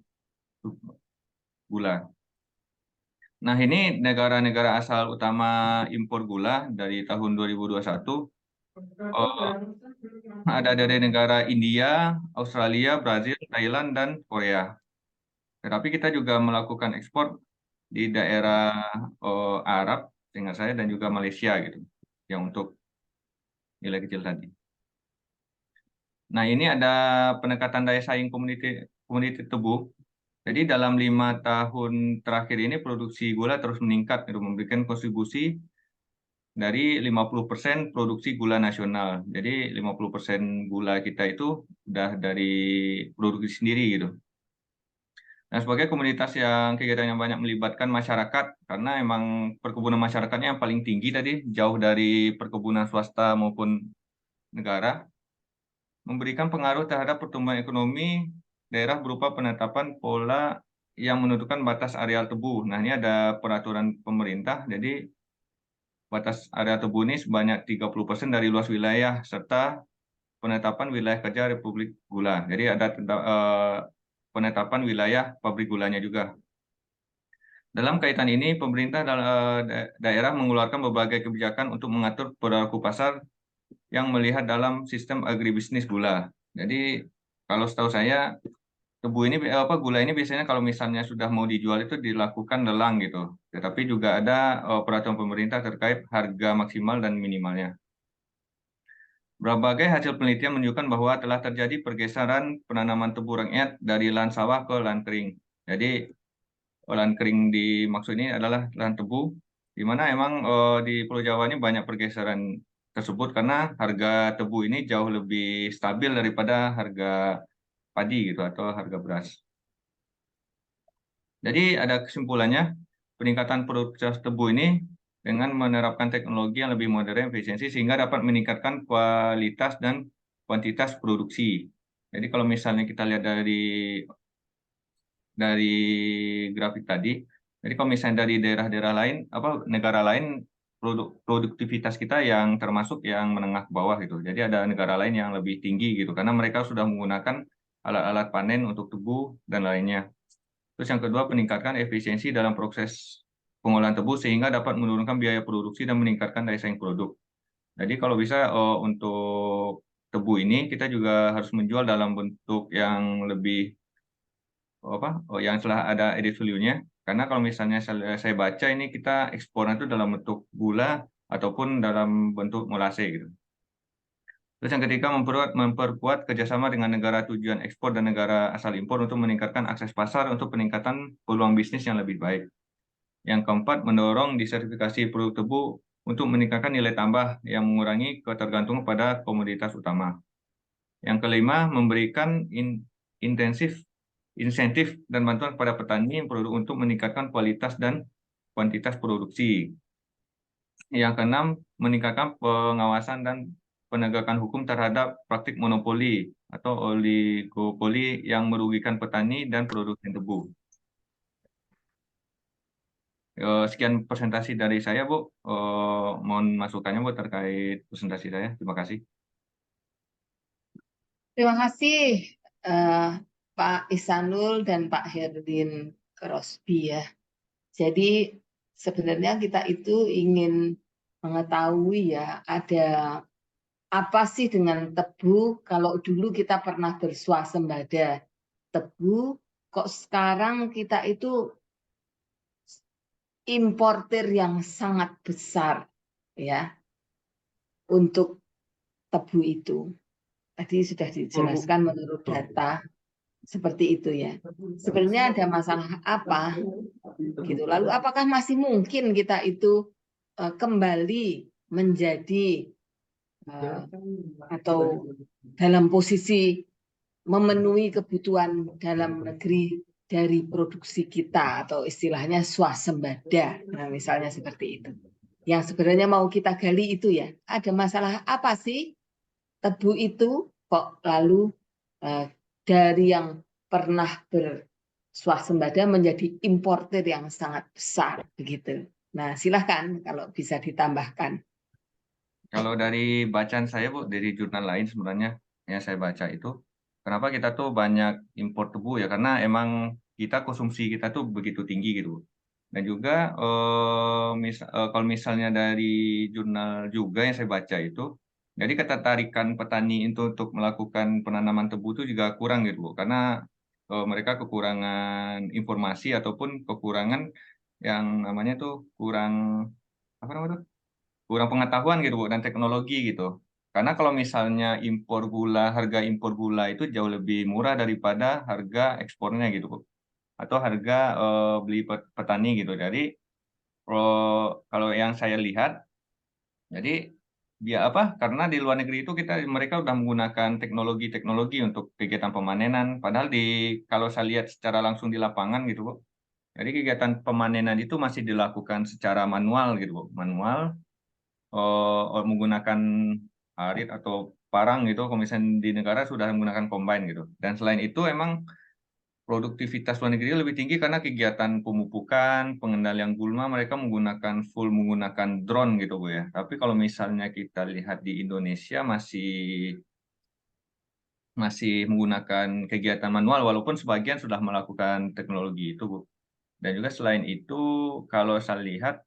gula. Nah, ini negara-negara asal utama impor gula dari tahun 2021. Oh, ada dari negara India, Australia, Brazil, Thailand, dan Korea. Tetapi kita juga melakukan ekspor di daerah Arab, dengan saya, dan juga Malaysia gitu, yang untuk nilai kecil tadi. Nah, ini ada pendekatan daya saing komoditi tebu. Jadi dalam 5 tahun terakhir ini produksi gula terus meningkat, itu memberikan kontribusi dari 50% produksi gula nasional. Jadi 50% gula kita itu udah dari produksi sendiri gitu. Nah, sebagai komunitas yang kegiatan yang banyak melibatkan masyarakat, karena emang perkebunan masyarakatnya yang paling tinggi tadi, jauh dari perkebunan swasta maupun negara, memberikan pengaruh terhadap pertumbuhan ekonomi daerah berupa penetapan pola yang menentukan batas areal tebu. Nah, ini ada peraturan pemerintah, jadi batas area tebu ini sebanyak 30% dari luas wilayah, serta penetapan wilayah kerja Republik Gula. Jadi ada penetapan wilayah pabrik gulanya juga. Dalam kaitan ini, pemerintah daerah mengeluarkan berbagai kebijakan untuk mengatur perilaku pasar yang melihat dalam sistem agribisnis gula. Jadi, kalau setahu saya, gula ini biasanya kalau misalnya sudah mau dijual itu dilakukan lelang gitu. Tetapi juga ada peraturan pemerintah terkait harga maksimal dan minimalnya. Berbagai hasil penelitian menunjukkan bahwa telah terjadi pergeseran penanaman tebu rakyat dari lahan sawah ke lahan kering. Jadi lahan kering dimaksud ini adalah lahan tebu, di mana emang di Pulau Jawa ini banyak pergeseran tersebut karena harga tebu ini jauh lebih stabil daripada harga padi gitu atau harga beras. Jadi ada kesimpulannya, peningkatan produktivitas tebu ini dengan menerapkan teknologi yang lebih modern, efisiensi, sehingga dapat meningkatkan kualitas dan kuantitas produksi. Jadi kalau misalnya kita lihat dari grafik tadi, jadi kalau misalnya dari daerah-daerah lain, negara lain, produktivitas kita yang termasuk yang menengah ke bawah gitu. Jadi ada negara lain yang lebih tinggi gitu, karena mereka sudah menggunakan alat-alat panen untuk tebu dan lainnya. Terus yang kedua, peningkatkan efisiensi dalam proses pengolahan tebu sehingga dapat menurunkan biaya produksi dan meningkatkan daya saing produk. Jadi kalau bisa untuk tebu ini kita juga harus menjual dalam bentuk yang lebih yang telah ada added value-nya. Karena kalau misalnya saya baca ini kita ekspornya itu dalam bentuk gula ataupun dalam bentuk molase gitu. Terus yang ketiga, memperkuat kerjasama dengan negara tujuan ekspor dan negara asal impor untuk meningkatkan akses pasar untuk peningkatan peluang bisnis yang lebih baik. Yang keempat, mendorong disertifikasi produk tebu untuk meningkatkan nilai tambah yang mengurangi ketergantungan pada komoditas utama. Yang kelima, memberikan insentif dan bantuan kepada petani produk untuk meningkatkan kualitas dan kuantitas produksi. Yang keenam, meningkatkan pengawasan dan penegakan hukum terhadap praktik monopoli atau oligopoli yang merugikan petani dan produsen tebu. Sekian presentasi dari saya, Bu. Mohon masukannya, Bu, terkait presentasi saya. Terima kasih. Terima kasih Pak Ihsanul dan Pak Herdin Crosby ya. Jadi sebenarnya kita itu ingin mengetahui ya, ada apa sih dengan tebu. Kalau dulu kita pernah bersuasembada tebu, kok sekarang kita itu importir yang sangat besar ya untuk tebu itu. Tadi sudah dijelaskan menurut data seperti itu ya. Sebenarnya ada masalah apa gitu. Lalu apakah masih mungkin kita itu kembali menjadi atau dalam posisi memenuhi kebutuhan dalam negeri dari produksi kita atau istilahnya swasembada. Nah, misalnya seperti itu. Yang sebenarnya mau kita gali itu ya, ada masalah apa sih tebu itu kok lalu dari yang pernah berswasembada menjadi importer yang sangat besar begitu. Nah, silahkan kalau bisa ditambahkan. Kalau dari bacaan saya, Bu, dari jurnal lain sebenarnya yang saya baca itu, kenapa kita tuh banyak impor tebu ya? Karena emang konsumsi kita tuh begitu tinggi gitu, Bu. Dan juga kalau misalnya dari jurnal juga yang saya baca itu, jadi ketertarikan petani itu untuk melakukan penanaman tebu itu juga kurang gitu, Bu. Karena mereka kekurangan informasi ataupun kekurangan yang namanya tuh kurang kurang pengetahuan gitu, Bu, dan teknologi gitu. Karena kalau misalnya harga impor gula itu jauh lebih murah daripada harga ekspornya gitu, Bu. Atau harga beli petani gitu. Jadi kalau yang saya lihat, jadi karena di luar negeri itu mereka udah menggunakan teknologi untuk kegiatan pemanenan. Padahal kalau saya lihat secara langsung di lapangan gitu, Bu. Jadi kegiatan pemanenan itu masih dilakukan secara manual gitu, Bu. Manual menggunakan arit atau parang gitu, kalau misalnya di negara sudah menggunakan combine gitu. Dan selain itu emang produktivitas luar negeri lebih tinggi karena kegiatan pemupukan, pengendalian gulma mereka menggunakan drone gitu, Bu ya. Tapi kalau misalnya kita lihat di Indonesia masih menggunakan kegiatan manual walaupun sebagian sudah melakukan teknologi itu, Bu. Dan juga selain itu kalau saya lihat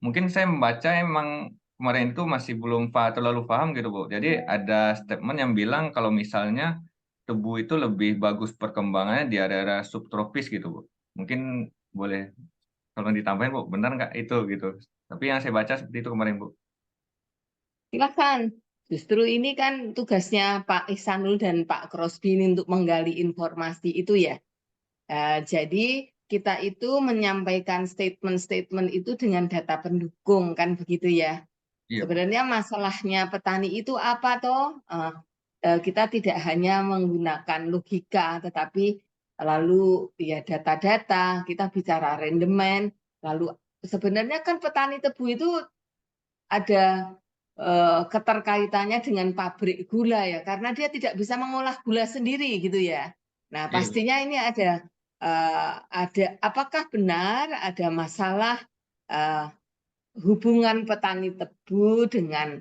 mungkin saya membaca emang kemarin itu masih belum terlalu paham gitu, Bu. Jadi ada statement yang bilang kalau misalnya tebu itu lebih bagus perkembangannya di daerah subtropis gitu, Bu. Mungkin boleh kalau ditambahin, Bu, benar nggak itu gitu. Tapi yang saya baca seperti itu kemarin, Bu. Silakan. Justru ini kan tugasnya Pak Ihsanul dan Pak Crosby ini untuk menggali informasi itu ya. Jadi kita itu menyampaikan statement-statement itu dengan data pendukung kan begitu ya. Iya, Bu. Sebenarnya masalahnya petani itu apa toh? Kita tidak hanya menggunakan logika, tetapi lalu ya data-data, kita bicara rendemen, lalu sebenarnya kan petani tebu itu ada keterkaitannya dengan pabrik gula ya, karena dia tidak bisa mengolah gula sendiri gitu ya. Nah, Iya. pastinya ini ada apakah benar ada masalah hubungan petani tebu dengan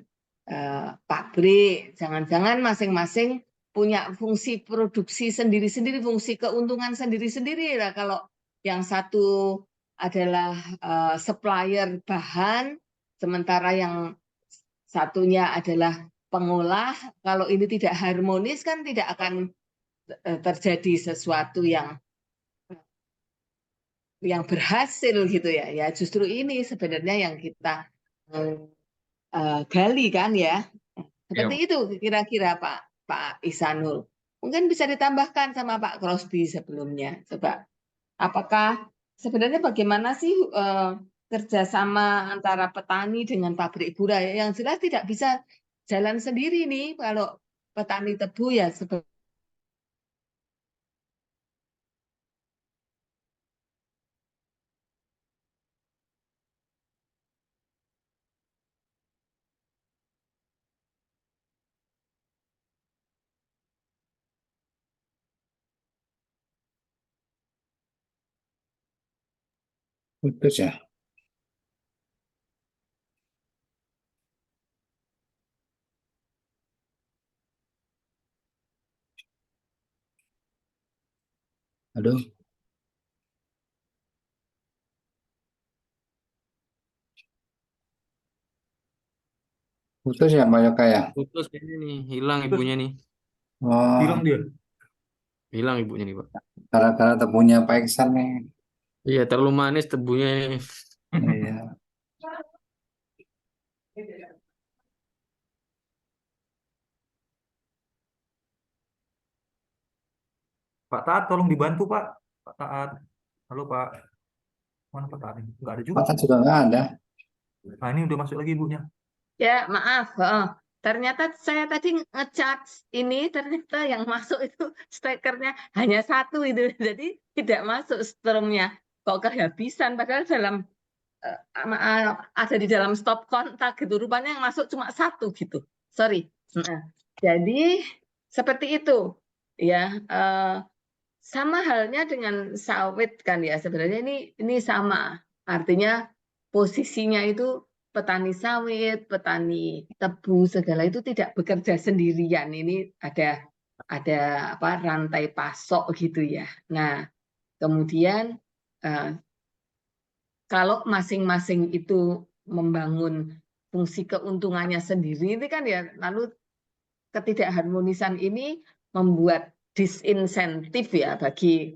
pabrik? Jangan-jangan masing-masing punya fungsi produksi sendiri-sendiri, fungsi keuntungan sendiri-sendiri lah. Kalau yang satu adalah supplier bahan, sementara yang satunya adalah pengolah. Kalau ini tidak harmonis kan tidak akan terjadi sesuatu yang berhasil gitu ya. Ya justru ini sebenarnya yang kita gali kan ya. Seperti Iya. itu kira-kira Pak Ihsanul. Mungkin bisa ditambahkan sama Pak Crosby sebelumnya. Coba, apakah sebenarnya bagaimana sih kerjasama antara petani dengan pabrik gula? Yang jelas tidak bisa jalan sendiri nih kalau petani tebu ya Putus ya. Aduh, putus ya Mbak Yoka ya. Putus ini nih, hilang Terus ibunya nih. hilang Oh, dia. Hilang ibunya nih, Pak. gara-gara tebunya Pak Iksan nih. Iya, terlalu manis tebunya ini. Iya. Pak Taat tolong dibantu Pak. Pak Taat. Halo Pak. Mana Pak Taat? Nggak ada juga. Mata juga nggak ada. Nah ini udah masuk lagi ibunya. ya maaf. Ternyata saya tadi nge-charge ini, ternyata yang masuk itu stekernya hanya satu itu. Jadi tidak masuk strumnya. Kok kehabisan, padahal dalam ada di dalam stop kontak gitu. Rupanya yang masuk cuma satu gitu. Sorry. Nah, jadi seperti itu. Ya, sama halnya dengan sawit kan ya. Sebenarnya ini sama. Artinya posisinya itu petani sawit, petani tebu segala itu tidak bekerja sendirian. Ini ada apa rantai pasok gitu ya. Nah, kemudian kalau masing-masing itu membangun fungsi keuntungannya sendiri, ini kan ya, lalu ketidakharmonisan ini membuat disinsentif ya bagi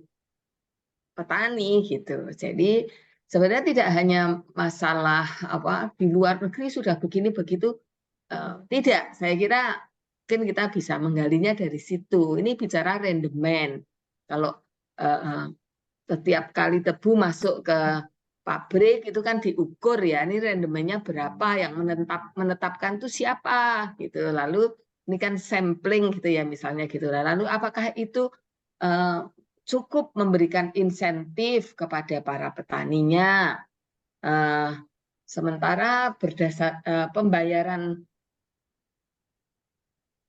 petani gitu. Jadi sebenarnya tidak hanya masalah apa di luar negeri sudah begini begitu, tidak. Saya kira mungkin kita bisa menggalinya dari situ. Ini bicara rendemen. Kalau setiap kali tebu masuk ke pabrik itu kan diukur ya, ini rendemennya berapa, yang menetapkan itu siapa gitu. Lalu ini kan sampling gitu ya misalnya gitu. Lalu apakah itu cukup memberikan insentif kepada para petaninya? Sementara berdasar pembayaran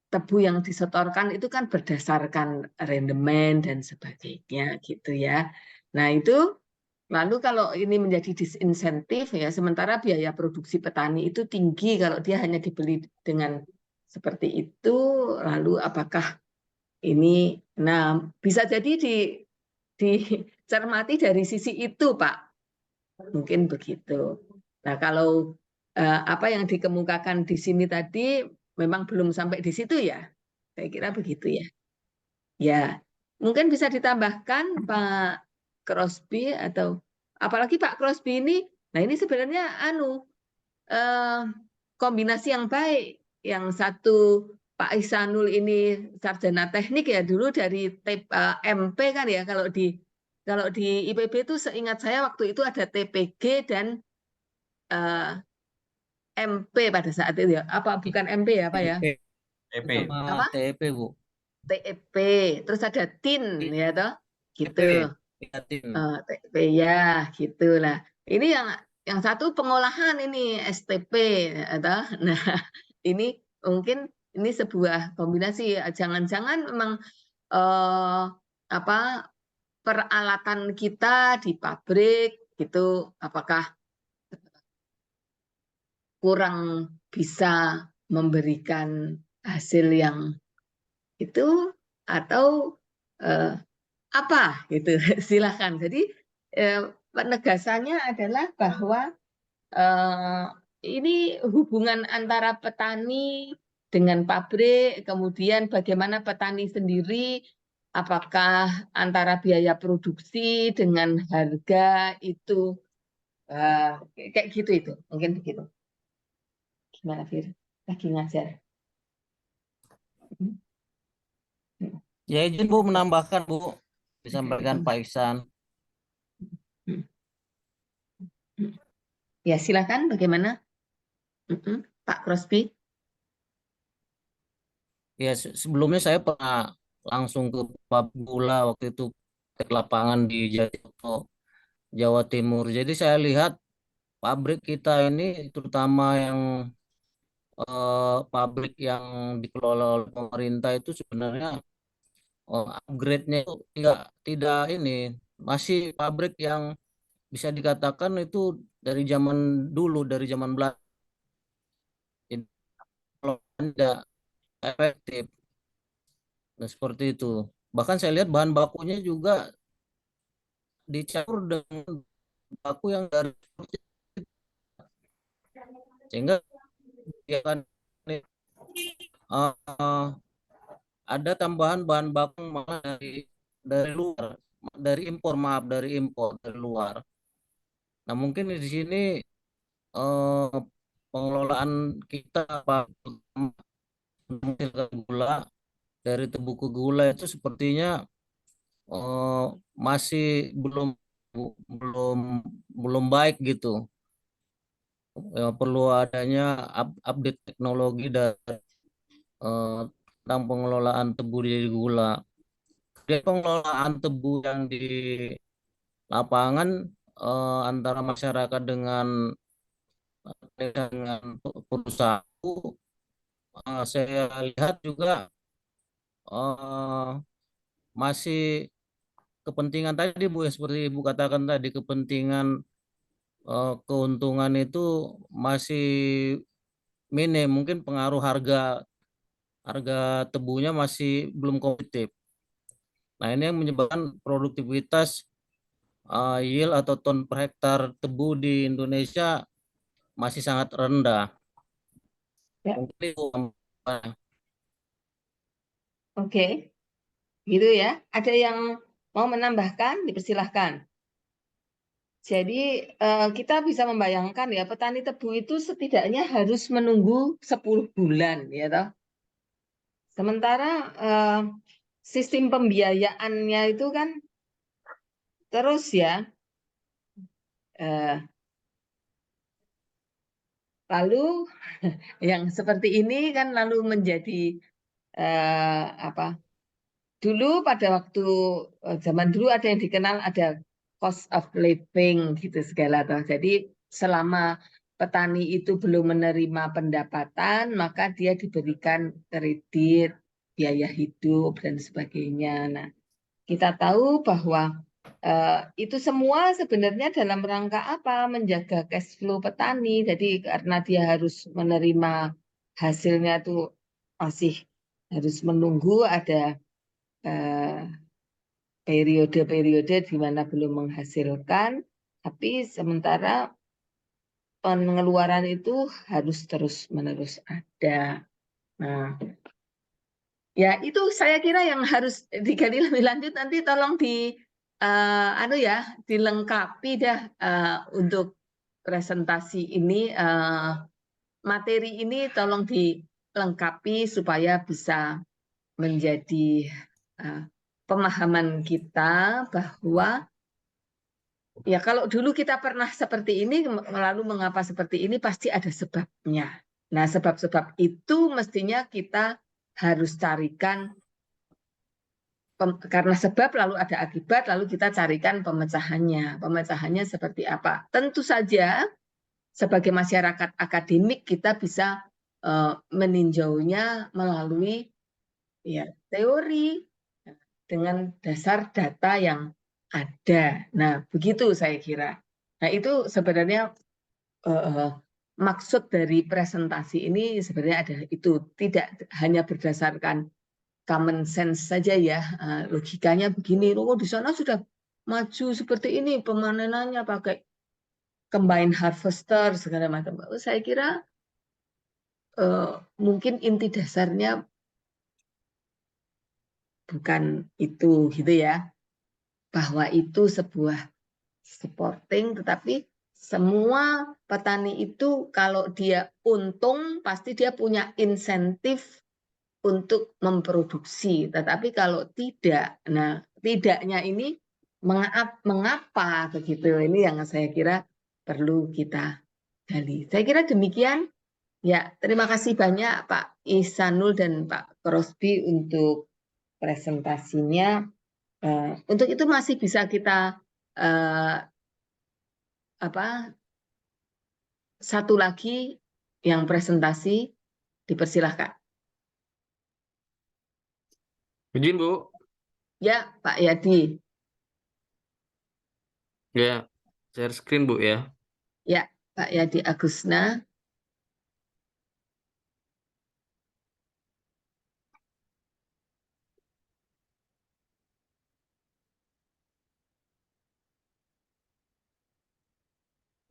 tebu yang disetorkan itu kan berdasarkan rendemen dan sebagainya gitu ya. Nah itu lalu kalau ini menjadi disinsentif ya, sementara biaya produksi petani itu tinggi kalau dia hanya dibeli dengan seperti itu, lalu apakah ini, nah bisa jadi dicermati dari sisi itu Pak, mungkin begitu. Nah kalau apa yang dikemukakan di sini tadi memang belum sampai di situ ya, saya kira begitu ya. Ya, mungkin bisa ditambahkan Pak Crosby atau apalagi Pak Crosby ini, nah ini sebenarnya kombinasi yang baik. Yang satu Pak Ihsanul ini sarjana teknik ya, dulu dari MP kan ya, kalau di IPB itu seingat saya waktu itu ada TPG dan MP pada saat itu ya. Apa bukan MP ya Pak ya? EP. Apa? TEP, Bu. TEP, terus ada TIN ya toh, gitu. Prihatin. TEP ya, gitulah. Ini yang yang satu pengolahan ini STP, atau nah ini mungkin ini sebuah kombinasi. Jangan-jangan memang apa peralatan kita di pabrik itu apakah kurang bisa memberikan hasil yang itu atau apa gitu. Silakan. Jadi penegasannya adalah bahwa ini hubungan antara petani dengan pabrik, kemudian bagaimana petani sendiri, apakah antara biaya produksi dengan harga itu kayak gitu itu, mungkin begitu. Gimana Fir? Lagi ngajar. Ya izin Bu menambahkan Bu, disampaikan Pak Ihsan. Ya silakan bagaimana Pak Crosby? Ya sebelumnya saya pernah langsung ke pabrik gula waktu itu ke lapangan di Jatiroto, Jawa Timur. Jadi saya lihat pabrik kita ini terutama yang pabrik yang dikelola oleh pemerintah itu sebenarnya upgrade-nya itu tidak ini masih pabrik yang bisa dikatakan itu dari zaman dulu, dari zaman Belanda. Jadi, kalau tidak efektif. Nah, seperti itu. Bahkan saya lihat bahan bakunya juga dicampur dengan baku yang dari sehingga dia kan ada tambahan bahan baku malah dari luar, dari impor, maaf, dari impor dari luar. Nah, mungkin di sini eh, pengelolaan kita Pak menghasilkan gula dari tebu ke gula itu sepertinya masih belum belum baik gitu. Perlu adanya update teknologi dari tentang pengelolaan tebu di gula. Jadi pengelolaan tebu yang di lapangan antara masyarakat dengan perusahaan, saya lihat juga masih kepentingan tadi Bu, ya, seperti Ibu katakan tadi, kepentingan keuntungan itu masih minim, mungkin pengaruh harga tebunya masih belum kompetitif. Nah, ini yang menyebabkan produktivitas yield atau ton per hektar tebu di Indonesia masih sangat rendah. Ya. Mungkin itu. Oke, gitu ya. Ada yang mau menambahkan? Dipersilahkan. Jadi kita bisa membayangkan ya petani tebu itu setidaknya harus menunggu 10 bulan ya toh. Sementara sistem pembiayaannya itu kan terus ya. Lalu yang seperti ini kan lalu menjadi apa? Dulu pada waktu zaman dulu ada yang dikenal ada cost of living gitu segala tuh. Jadi selama petani itu belum menerima pendapatan, maka dia diberikan kredit, biaya hidup dan sebagainya. Nah, kita tahu bahwa itu semua sebenarnya dalam rangka apa? Menjaga cash flow petani. Jadi karena dia harus menerima hasilnya tuh masih harus menunggu ada periode-periode di mana belum menghasilkan, tapi sementara pengeluaran itu harus terus-menerus ada. Nah, ya itu saya kira yang harus digali lebih lanjut nanti tolong dilengkapi dah untuk presentasi ini materi ini tolong dilengkapi supaya bisa menjadi pemahaman kita bahwa ya kalau dulu kita pernah seperti ini lalu mengapa seperti ini pasti ada sebabnya. Nah, sebab-sebab itu mestinya kita harus carikan karena sebab lalu ada akibat, lalu kita carikan pemecahannya. Pemecahannya seperti apa? Tentu saja sebagai masyarakat akademik kita bisa meninjaunya melalui ya teori dengan dasar data yang ada. Nah, begitu saya kira. Nah, itu sebenarnya maksud dari presentasi ini sebenarnya adalah itu, tidak hanya berdasarkan common sense saja ya, logikanya begini, oh di sana sudah maju seperti ini, pemanenannya pakai combine harvester segala macam. Saya kira mungkin inti dasarnya bukan itu gitu ya, bahwa itu sebuah supporting, tetapi semua petani itu kalau dia untung pasti dia punya insentif untuk memproduksi. Tetapi kalau tidak, nah tidaknya ini mengapa begitu? Ini yang saya kira perlu kita gali. Saya kira demikian. Ya, terima kasih banyak Pak Ihsanul dan Pak Crosby untuk presentasinya. Untuk itu masih bisa kita satu lagi yang presentasi, dipersilahkan. Izin, Bu. Ya, Pak Yadi. Ya, share screen, Bu ya. Ya, Pak Yadi Agusna.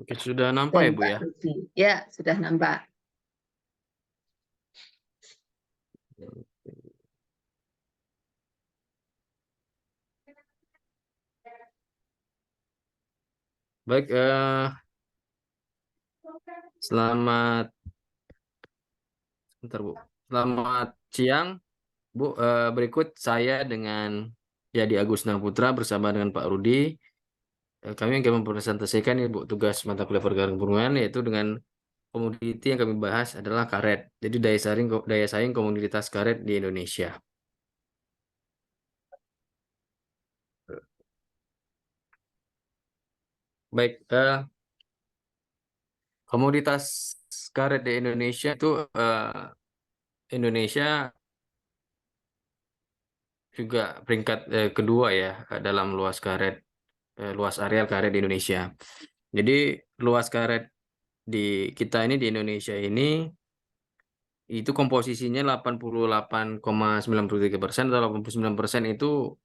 Oke, sudah nampak ya, Dan Bu Pak ya? Rudi. Ya, sudah nampak. Baik, selamat bentar, Bu. Selamat siang, Bu. Berikut saya dengan Yadi Agusna Putra bersama dengan Pak Rudi. Kami akan mempresentasikan Bu tugas mata kuliah pergerakan perhubungan, yaitu dengan komoditi yang kami bahas adalah karet. Jadi daya saing komoditas karet di Indonesia. Baik, komoditas karet di Indonesia itu Indonesia juga peringkat kedua ya dalam luas karet, luas areal karet di Indonesia. Jadi luas karet di kita ini di Indonesia ini itu komposisinya 88,93% atau 89% itu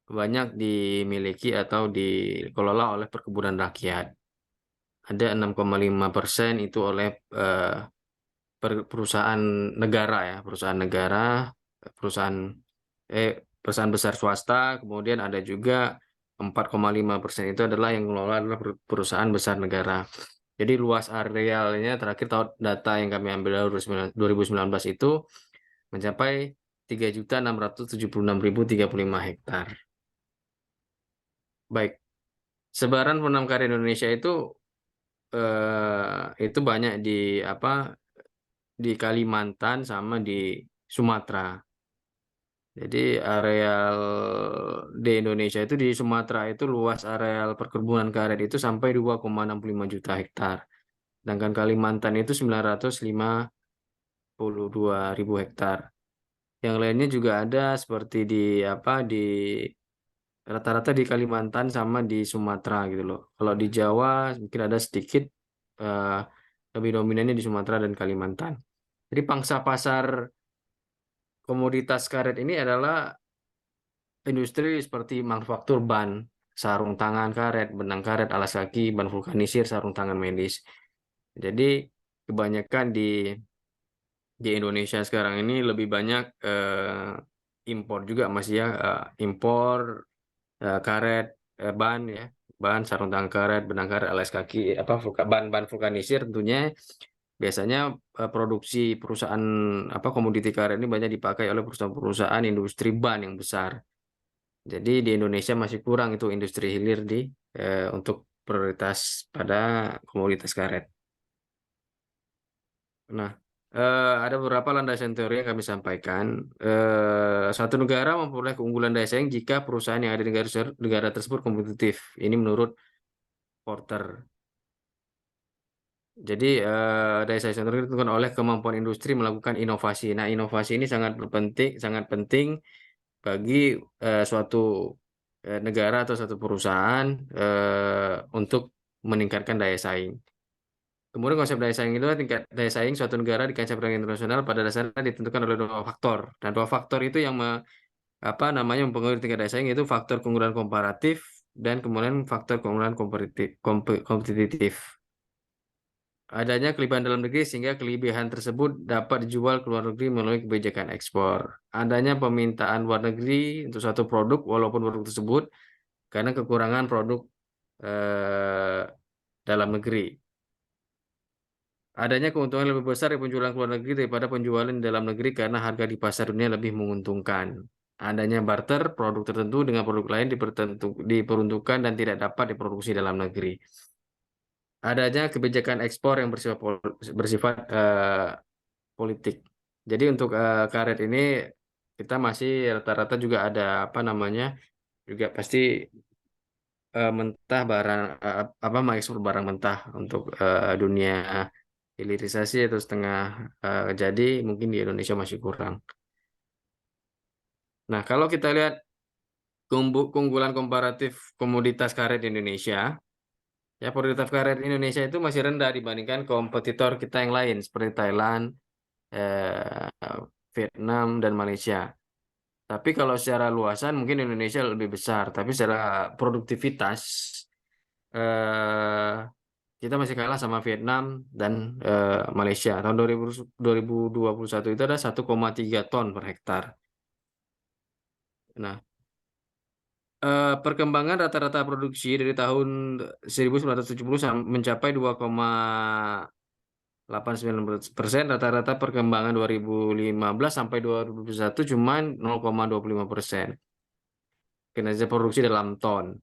banyak dimiliki atau dikelola oleh perkebunan rakyat. Ada 6,5% itu oleh perusahaan negara ya, perusahaan besar swasta, kemudian ada juga 4,5% itu adalah yang mengelola adalah perusahaan besar negara. Jadi luas arealnya terakhir tahun data yang kami ambil dari 2019 itu mencapai 3.676.035 hektar. Baik, sebaran penanam karet Indonesia itu banyak di Kalimantan sama di Sumatera. Jadi areal di Indonesia itu di Sumatera itu luas areal perkebunan karet itu sampai 2,65 juta hektar. Sedangkan Kalimantan itu 952.000 hektar. Yang lainnya juga ada seperti di rata-rata di Kalimantan sama di Sumatera gitu loh. Kalau di Jawa mungkin ada sedikit, eh, lebih dominannya di Sumatera dan Kalimantan. Jadi pangsa pasar komoditas karet ini adalah industri seperti manufaktur ban, sarung tangan karet, benang karet, alas kaki, ban vulkanisir, sarung tangan medis. Jadi kebanyakan di Indonesia sekarang ini lebih banyak impor juga masih ya, impor karet, ban ya, ban sarung tangan karet, benang karet, alas kaki, ban vulkanisir tentunya. Biasanya produksi perusahaan komoditi karet ini banyak dipakai oleh perusahaan-perusahaan industri ban yang besar. Jadi di Indonesia masih kurang itu industri hilir untuk prioritas pada komoditas karet. Nah, Ada beberapa landasan teori yang kami sampaikan. Satu negara memperoleh keunggulan daya saing jika perusahaan yang ada di negara tersebut kompetitif. Ini menurut Porter. Jadi daya saing teori ditentukan oleh kemampuan industri melakukan inovasi. Nah, inovasi ini sangat penting bagi suatu negara atau suatu perusahaan untuk meningkatkan daya saing. Kemudian konsep daya saing itu adalah tingkat daya saing suatu negara di kancah perdagangan internasional pada dasarnya ditentukan oleh dua faktor. Dan dua faktor itu yang mempengaruhi tingkat daya saing, yaitu faktor keunggulan komparatif dan kemudian faktor keunggulan kompetitif. Adanya kelebihan dalam negeri sehingga kelebihan tersebut dapat dijual ke luar negeri melalui kebijakan ekspor. Adanya permintaan luar negeri untuk satu produk walaupun produk tersebut karena kekurangan produk dalam negeri. Adanya keuntungan lebih besar di penjualan ke luar negeri daripada penjualan di dalam negeri karena harga di pasar dunia lebih menguntungkan. Adanya barter, produk tertentu dengan produk lain diperuntukkan dan tidak dapat diproduksi dalam negeri. Adanya kebijakan ekspor yang bersifat politik. Jadi untuk karet ini kita masih rata-rata juga ada juga pasti mentah barang mengekspor barang mentah untuk dunia hilirisasi atau setengah jadi mungkin di Indonesia masih kurang. Nah, kalau kita lihat keunggulan komparatif komoditas karet di Indonesia, ya komoditas karet Indonesia itu masih rendah dibandingkan kompetitor kita yang lain seperti Thailand, Vietnam, dan Malaysia. Tapi kalau secara luasan mungkin Indonesia lebih besar, tapi secara produktivitas kita masih kalah sama Vietnam dan Malaysia. Tahun 2021 itu ada 1,3 ton per hektar. Nah, perkembangan rata-rata produksi dari tahun 1970 mencapai 2,89%, rata-rata perkembangan 2015 sampai 2021 cuma 0,25%. Kinerja produksi dalam ton.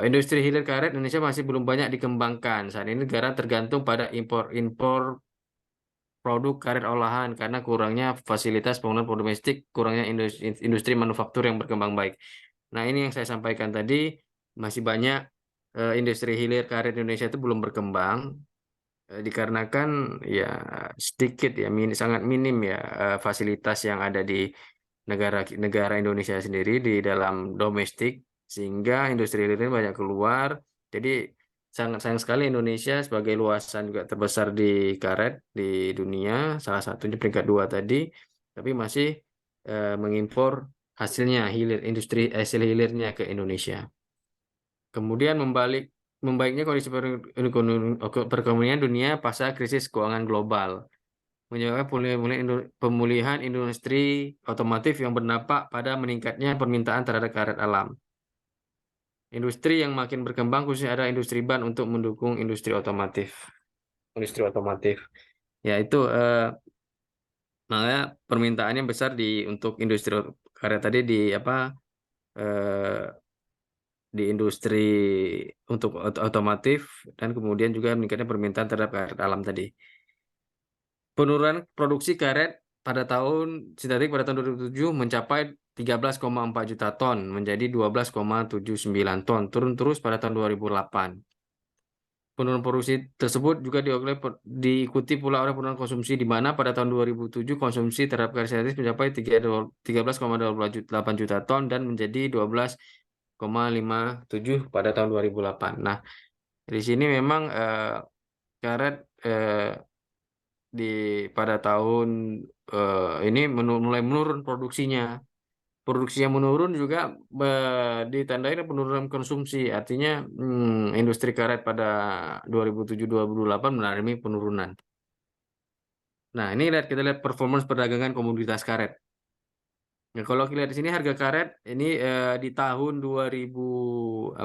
Industri hilir karet Indonesia masih belum banyak dikembangkan. Saat ini negara tergantung pada impor produk karet olahan karena kurangnya fasilitas penggunaan produk domestik, kurangnya industri manufaktur yang berkembang baik. Nah, ini yang saya sampaikan tadi, masih banyak industri hilir karet Indonesia itu belum berkembang dikarenakan ya sedikit ya sangat minim ya fasilitas yang ada di negara Indonesia sendiri di dalam domestik, sehingga industri hilir ini banyak keluar. Jadi sangat sayang sekali Indonesia sebagai luasan juga terbesar di karet di dunia, salah satunya peringkat 2 tadi, tapi masih mengimpor hasilnya industri hasil hilirnya ke Indonesia. Kemudian membaiknya kondisi perekonomian dunia pasca krisis keuangan global menyebabkan pemulihan industri otomotif yang berdampak pada meningkatnya permintaan terhadap karet alam. Industri yang makin berkembang khususnya ada industri ban untuk mendukung industri otomotif. Ya itu makanya permintaannya besar untuk industri karet tadi di industri untuk otomotif dan kemudian juga meningkatnya permintaan terhadap karet alam tadi. Penurunan produksi karet pada tahun 2007 mencapai 13,4 juta ton menjadi 12,79 ton, turun terus pada tahun 2008. Penurunan produksi tersebut juga diikuti pula oleh penurunan konsumsi di mana pada tahun 2007 konsumsi terhadap karet sintetis mencapai 13,28 juta ton dan menjadi 12,57 pada tahun 2008. Nah, di sini memang karet pada tahun ini mulai menurun produksinya. Produksinya menurun juga ditandai penurunan konsumsi. Artinya industri karet pada 2007-2008 mengalami penurunan. Nah, ini kita lihat performance perdagangan komoditas karet. Nah, kalau kita lihat di sini harga karet ini di tahun 2019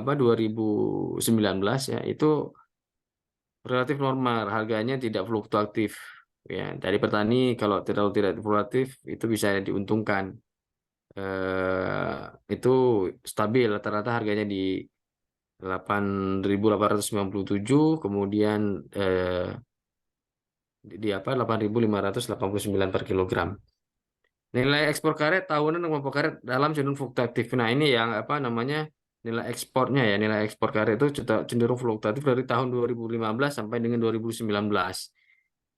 ya itu relatif normal, harganya tidak fluktuatif. Ya, dari petani kalau tidak fluktuatif itu bisa diuntungkan. Itu stabil, rata-rata harganya di 8.897, kemudian di apa 8.589 per kilogram. Nilai ekspor karet tahunan untuk kelompok karet dalam cenderung fluktuatif. Nah, ini yang apa namanya nilai ekspornya ya. Nilai ekspor karet itu cenderung fluktuatif dari tahun 2015 sampai dengan 2019.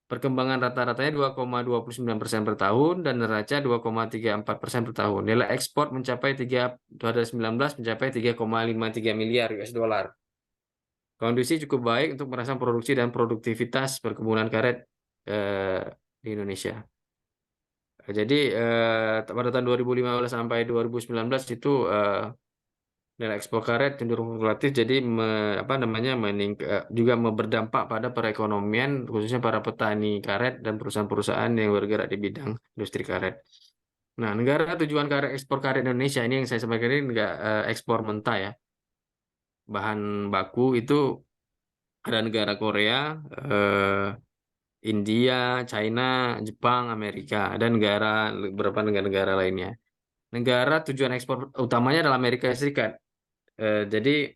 Perkembangan rata-ratanya 2,29% per tahun dan neraca 2,34% per tahun. Nilai ekspor mencapai 2019 mencapai 3,53 miliar US dollar. Kondisi cukup baik untuk merangsang produksi dan produktivitas perkebunan karet di Indonesia. Jadi pada tahun 2015 sampai 2019 itu nilai ekspor karet cenderung fluktuatif, jadi apa namanya juga berdampak pada perekonomian khususnya para petani karet dan perusahaan-perusahaan yang bergerak di bidang industri karet. Nah, negara tujuan karet ekspor karet Indonesia ini yang saya sampaikan ini nggak ekspor mentah ya. Bahan baku itu ada negara Korea, India, China, Jepang, Amerika, dan beberapa negara-negara lainnya. Negara tujuan ekspor utamanya adalah Amerika Serikat. Jadi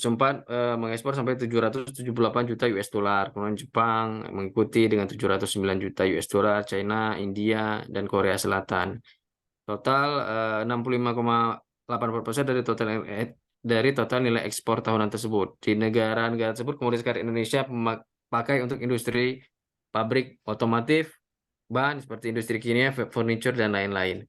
sempat mengekspor sampai 778 juta US dollar. Kemudian Jepang mengikuti dengan 709 juta US dollar, China, India, dan Korea Selatan. Total 65,84% dari total nilai ekspor tahunan tersebut. Di negara-negara tersebut komoditas karet Indonesia pakai untuk industri pabrik otomotif, bahan seperti industri kimia, furniture, dan lain-lain.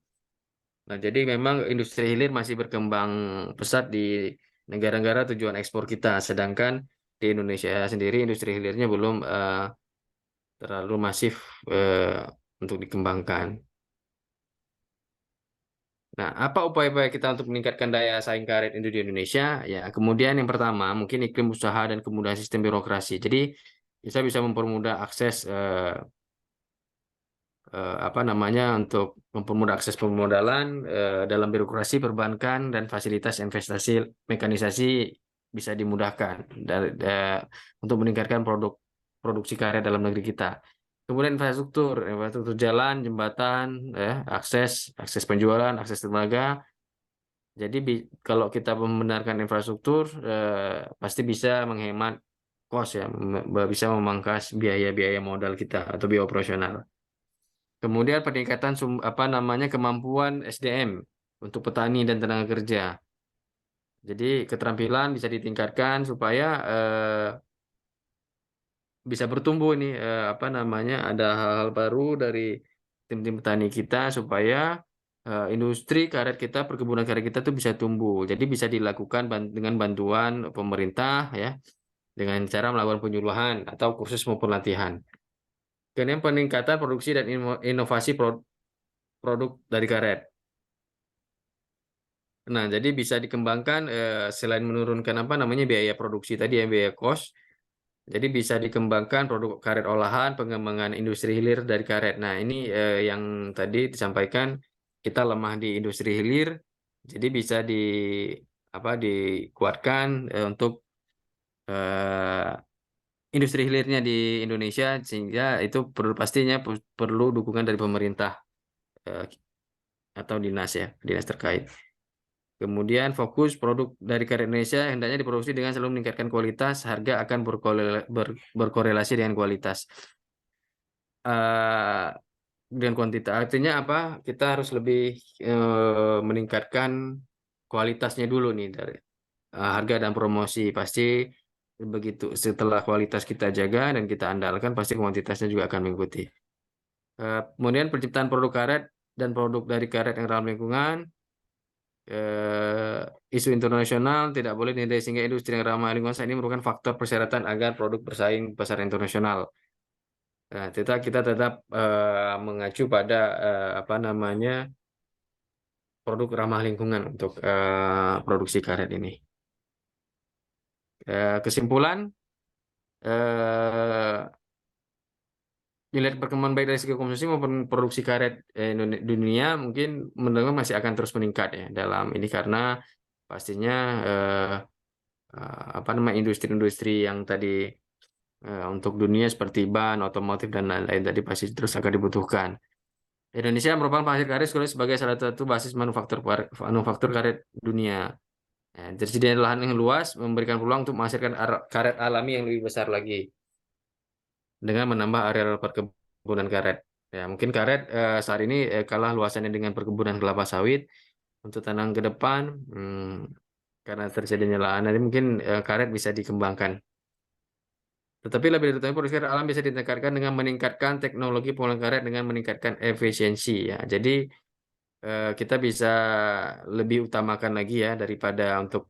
Nah, jadi memang industri hilir masih berkembang pesat di negara-negara tujuan ekspor kita, sedangkan di Indonesia sendiri industri hilirnya belum terlalu masif untuk dikembangkan. Nah, apa upaya-upaya kita untuk meningkatkan daya saing karet di Indonesia? Ya, kemudian yang pertama mungkin iklim usaha dan kemudahan sistem birokrasi. Jadi kita bisa mempermudah akses apa namanya untuk mempermudah akses permodalan dalam birokrasi perbankan dan fasilitas investasi mekanisasi bisa dimudahkan untuk meningkatkan produksi karya dalam negeri kita. Kemudian infrastruktur jalan, jembatan, akses penjualan, akses tenaga. Jadi kalau kita membenarkan infrastruktur pasti bisa menghemat kos ya, bisa memangkas biaya-biaya modal kita atau biaya operasional. Kemudian peningkatan kemampuan SDM untuk petani dan tenaga kerja. Jadi keterampilan bisa ditingkatkan supaya bisa bertumbuh ini ada hal-hal baru dari tim-tim petani kita supaya industri karet kita, perkebunan karet kita tuh bisa tumbuh. Jadi bisa dilakukan dengan bantuan pemerintah ya, dengan cara melakukan penyuluhan atau kursus maupun latihan. Kemudian peningkatan produksi dan inovasi produk dari karet. Nah, jadi bisa dikembangkan selain menurunkan biaya produksi tadi ya, biaya cost. Jadi bisa dikembangkan produk karet olahan, pengembangan industri hilir dari karet. Nah, ini yang tadi disampaikan kita lemah di industri hilir. Jadi bisa dikuatkan untuk industri hilirnya di Indonesia, sehingga itu pastinya perlu dukungan dari pemerintah atau dinas terkait. Kemudian fokus produk dari karet Indonesia hendaknya diproduksi dengan selalu meningkatkan kualitas, harga akan berkorelasi dengan kualitas. Dan kuantitas artinya apa? Kita harus lebih meningkatkan kualitasnya dulu nih dari harga dan promosi. Pasti begitu setelah kualitas kita jaga dan kita andalkan, pasti kuantitasnya juga akan mengikuti. Kemudian penciptaan produk karet dan produk dari karet yang ramah lingkungan. Isu internasional tidak boleh dinilai sehingga industri yang ramah lingkungan saat ini merupakan faktor persyaratan agar produk bersaing di pasar internasional. Nah, kita tetap mengacu pada produk ramah lingkungan untuk produksi karet ini. Kesimpulan, dilihat perkembangan baik dari segi konsumsi maupun produksi karet di dunia mungkin mendengar masih akan terus meningkat ya dalam ini, karena pastinya industri-industri yang tadi untuk dunia seperti ban, otomotif dan lain-lain tadi pasti terus akan dibutuhkan. Indonesia merupakan penghasil karet sebagai salah satu basis manufaktur karet dunia. Tersedianya lahan yang luas memberikan peluang untuk menghasilkan karet alami yang lebih besar lagi. dengan menambah areal perkebunan karet. Ya, mungkin karet saat ini kalah luasannya dengan perkebunan kelapa sawit. Untuk tanam ke depan, karena terjadinya lahan, nanti mungkin karet bisa dikembangkan. Tetapi lebih dari itu, produksi karet alam bisa ditingkatkan dengan meningkatkan teknologi pengolahan karet dengan meningkatkan efisiensi. Ya, jadi kita bisa lebih utamakan lagi ya daripada untuk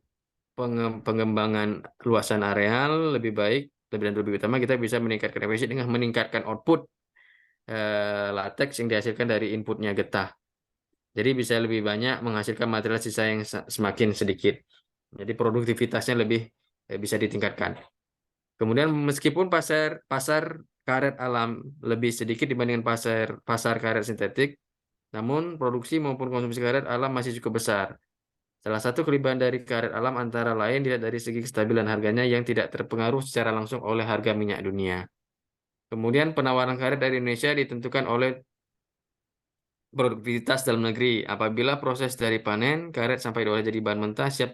pengembangan luasan areal lebih baik, lebih utama kita bisa meningkatkan efisiensi dengan meningkatkan output latex yang dihasilkan dari inputnya getah. Jadi bisa lebih banyak menghasilkan material sisa yang semakin sedikit. Jadi produktivitasnya lebih bisa ditingkatkan. Kemudian meskipun pasar karet alam lebih sedikit dibandingkan pasar karet sintetik, namun produksi maupun konsumsi karet alam masih cukup besar. Salah satu kelebihan dari karet alam antara lain dilihat dari segi kestabilan harganya yang tidak terpengaruh secara langsung oleh harga minyak dunia. Kemudian penawaran karet dari Indonesia ditentukan oleh produktivitas dalam negeri. Apabila proses dari panen karet sampai diolah jadi bahan mentah siap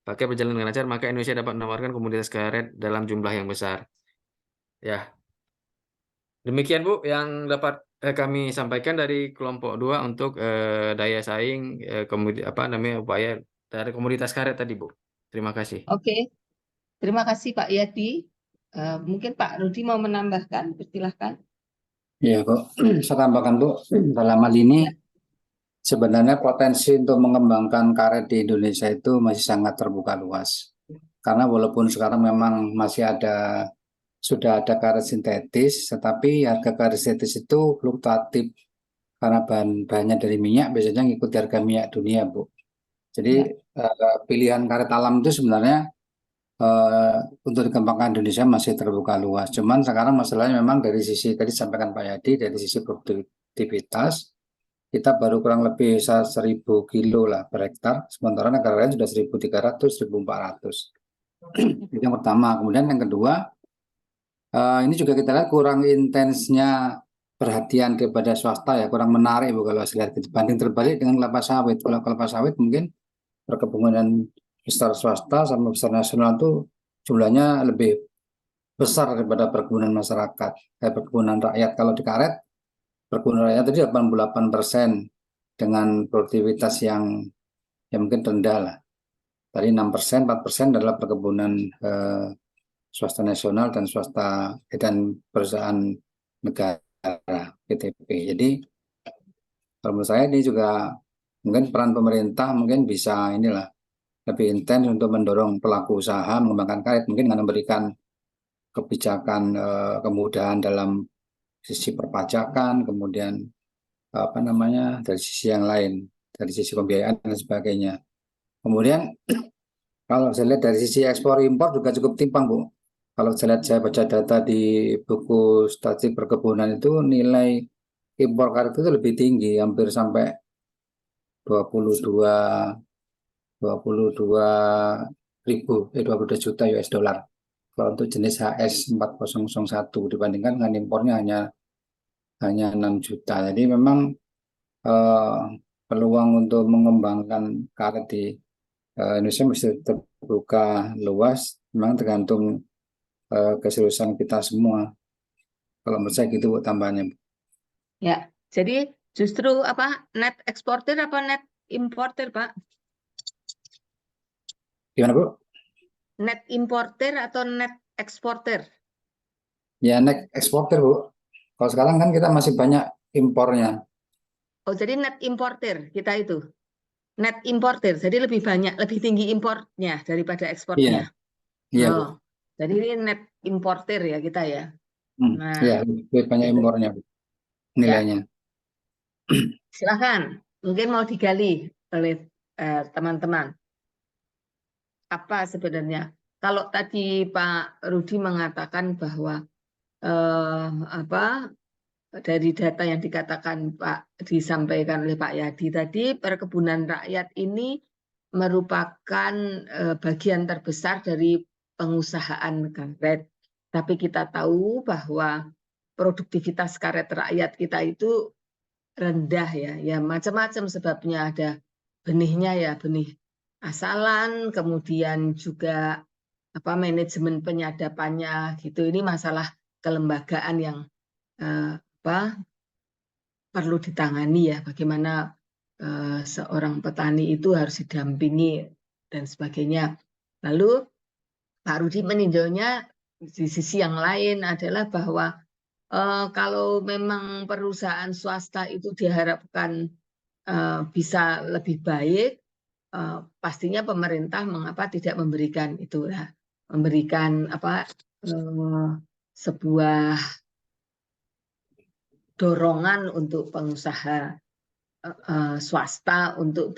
pakai berjalan dengan lancar, maka Indonesia dapat menawarkan komoditas karet dalam jumlah yang besar. Ya, demikian Bu yang dapat kami sampaikan dari kelompok 2 untuk daya saing upaya dari komoditas karet tadi Bu. Terima kasih. Oke, terima kasih Pak Yadi. Mungkin Pak Rudi mau menambahkan, persilahkan. Ya, kok saya tambahkan Bu, dalam hal ini sebenarnya potensi untuk mengembangkan karet di Indonesia itu masih sangat terbuka luas. Karena walaupun sekarang memang sudah ada karet sintetis, tetapi harga karet sintetis itu fluktuatif karena bahannya dari minyak, biasanya ngikuti harga minyak dunia, Bu. Jadi pilihan karet alam itu sebenarnya untuk dikembangkan Indonesia masih terbuka luas. Cuman sekarang masalahnya memang dari sisi tadi sampaikan Pak Yadi, dari sisi produktivitas kita baru kurang lebih 1.000 kilo lah per hektar, sementara negara lain sudah 1.300, 1.400. Itu yang pertama. Kemudian yang kedua, ini juga kita lihat kurang intensnya perhatian kepada swasta ya, kurang menarik Bu kalau saya lihat. Banding terbalik dengan kelapa sawit. Kalau kelapa sawit mungkin perkebunan besar swasta sama besar nasional itu jumlahnya lebih besar daripada perkebunan masyarakat, perkebunan rakyat. Kalau di karet, perkebunan rakyat tadi 88% dengan produktivitas yang mungkin rendah lah. Tadi 6%, 4% adalah perkebunan swasta nasional dan swasta dan perusahaan negara PTP. Jadi kalau menurut saya ini juga mungkin peran pemerintah mungkin bisa lebih intens untuk mendorong pelaku usaha mengembangkan karet, mungkin dengan memberikan kebijakan kemudahan dalam sisi perpajakan, kemudian dari sisi yang lain, dari sisi pembiayaan dan sebagainya. Kemudian kalau saya lihat dari sisi ekspor impor juga cukup timpang Bu. Kalau saya baca data di buku statistik perkebunan itu nilai impor karet itu lebih tinggi, hampir sampai 22 juta US dollar. Kalau untuk jenis HS 4001 dibandingkan dengan impornya hanya 6 juta. Jadi memang peluang untuk mengembangkan karet di Indonesia masih terbuka luas, memang tergantung keseriusan kita semua. Kalau menurut saya gitu tambahannya. Ya, jadi justru net eksportir apa net importer Pak? Gimana Bu? Net importer atau net eksporter? Ya net eksportir Bu. Kalau sekarang kan kita masih banyak impornya. Oh, jadi net importer kita itu. Net importer, jadi lebih banyak, lebih tinggi impornya daripada ekspornya. Iya Bu. Oh, jadi ini net importer ya kita ya. Nah, ya lebih banyak gitu. impornya Bu, nilainya. Silahkan, mungkin mau digali oleh teman-teman. Apa sebenarnya? Kalau tadi Pak Rudi mengatakan bahwa dari data yang dikatakan disampaikan oleh Pak Yadi tadi, perkebunan rakyat ini merupakan bagian terbesar dari pengusahaan karet. Tapi kita tahu bahwa produktivitas karet rakyat kita itu rendah ya macam-macam sebabnya. Ada benihnya ya, benih asalan, kemudian juga manajemen penyadapannya gitu. Ini masalah kelembagaan yang perlu ditangani ya, bagaimana seorang petani itu harus didampingi dan sebagainya. Lalu Pak Rudi meninjaunya di sisi yang lain adalah bahwa kalau memang perusahaan swasta itu diharapkan bisa lebih baik, pastinya pemerintah mengapa tidak memberikan itu ya, memberikan sebuah dorongan untuk pengusaha swasta untuk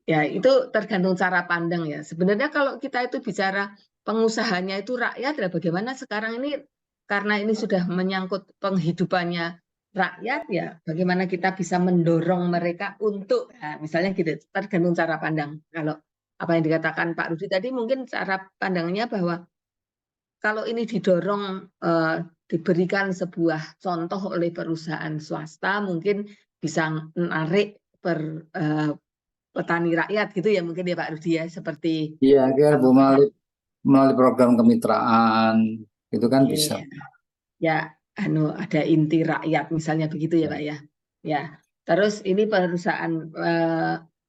ya itu tergantung cara pandang ya. Sebenarnya kalau kita itu bicara pengusahanya itu rakyat, ya bagaimana sekarang ini karena ini sudah menyangkut penghidupannya rakyat ya, bagaimana kita bisa mendorong mereka untuk, nah, misalnya gitu, tergantung cara pandang. Kalau apa yang dikatakan Pak Rudi tadi mungkin cara pandangnya bahwa kalau ini didorong diberikan sebuah contoh oleh perusahaan swasta mungkin bisa menarik petani rakyat gitu ya mungkin ya Pak Rudi ya, seperti Iya, akhirnya Bu, melalui program kemitraan itu kan bisa. ya ada inti rakyat misalnya begitu ya Pak ya. Ya. Terus ini perusahaan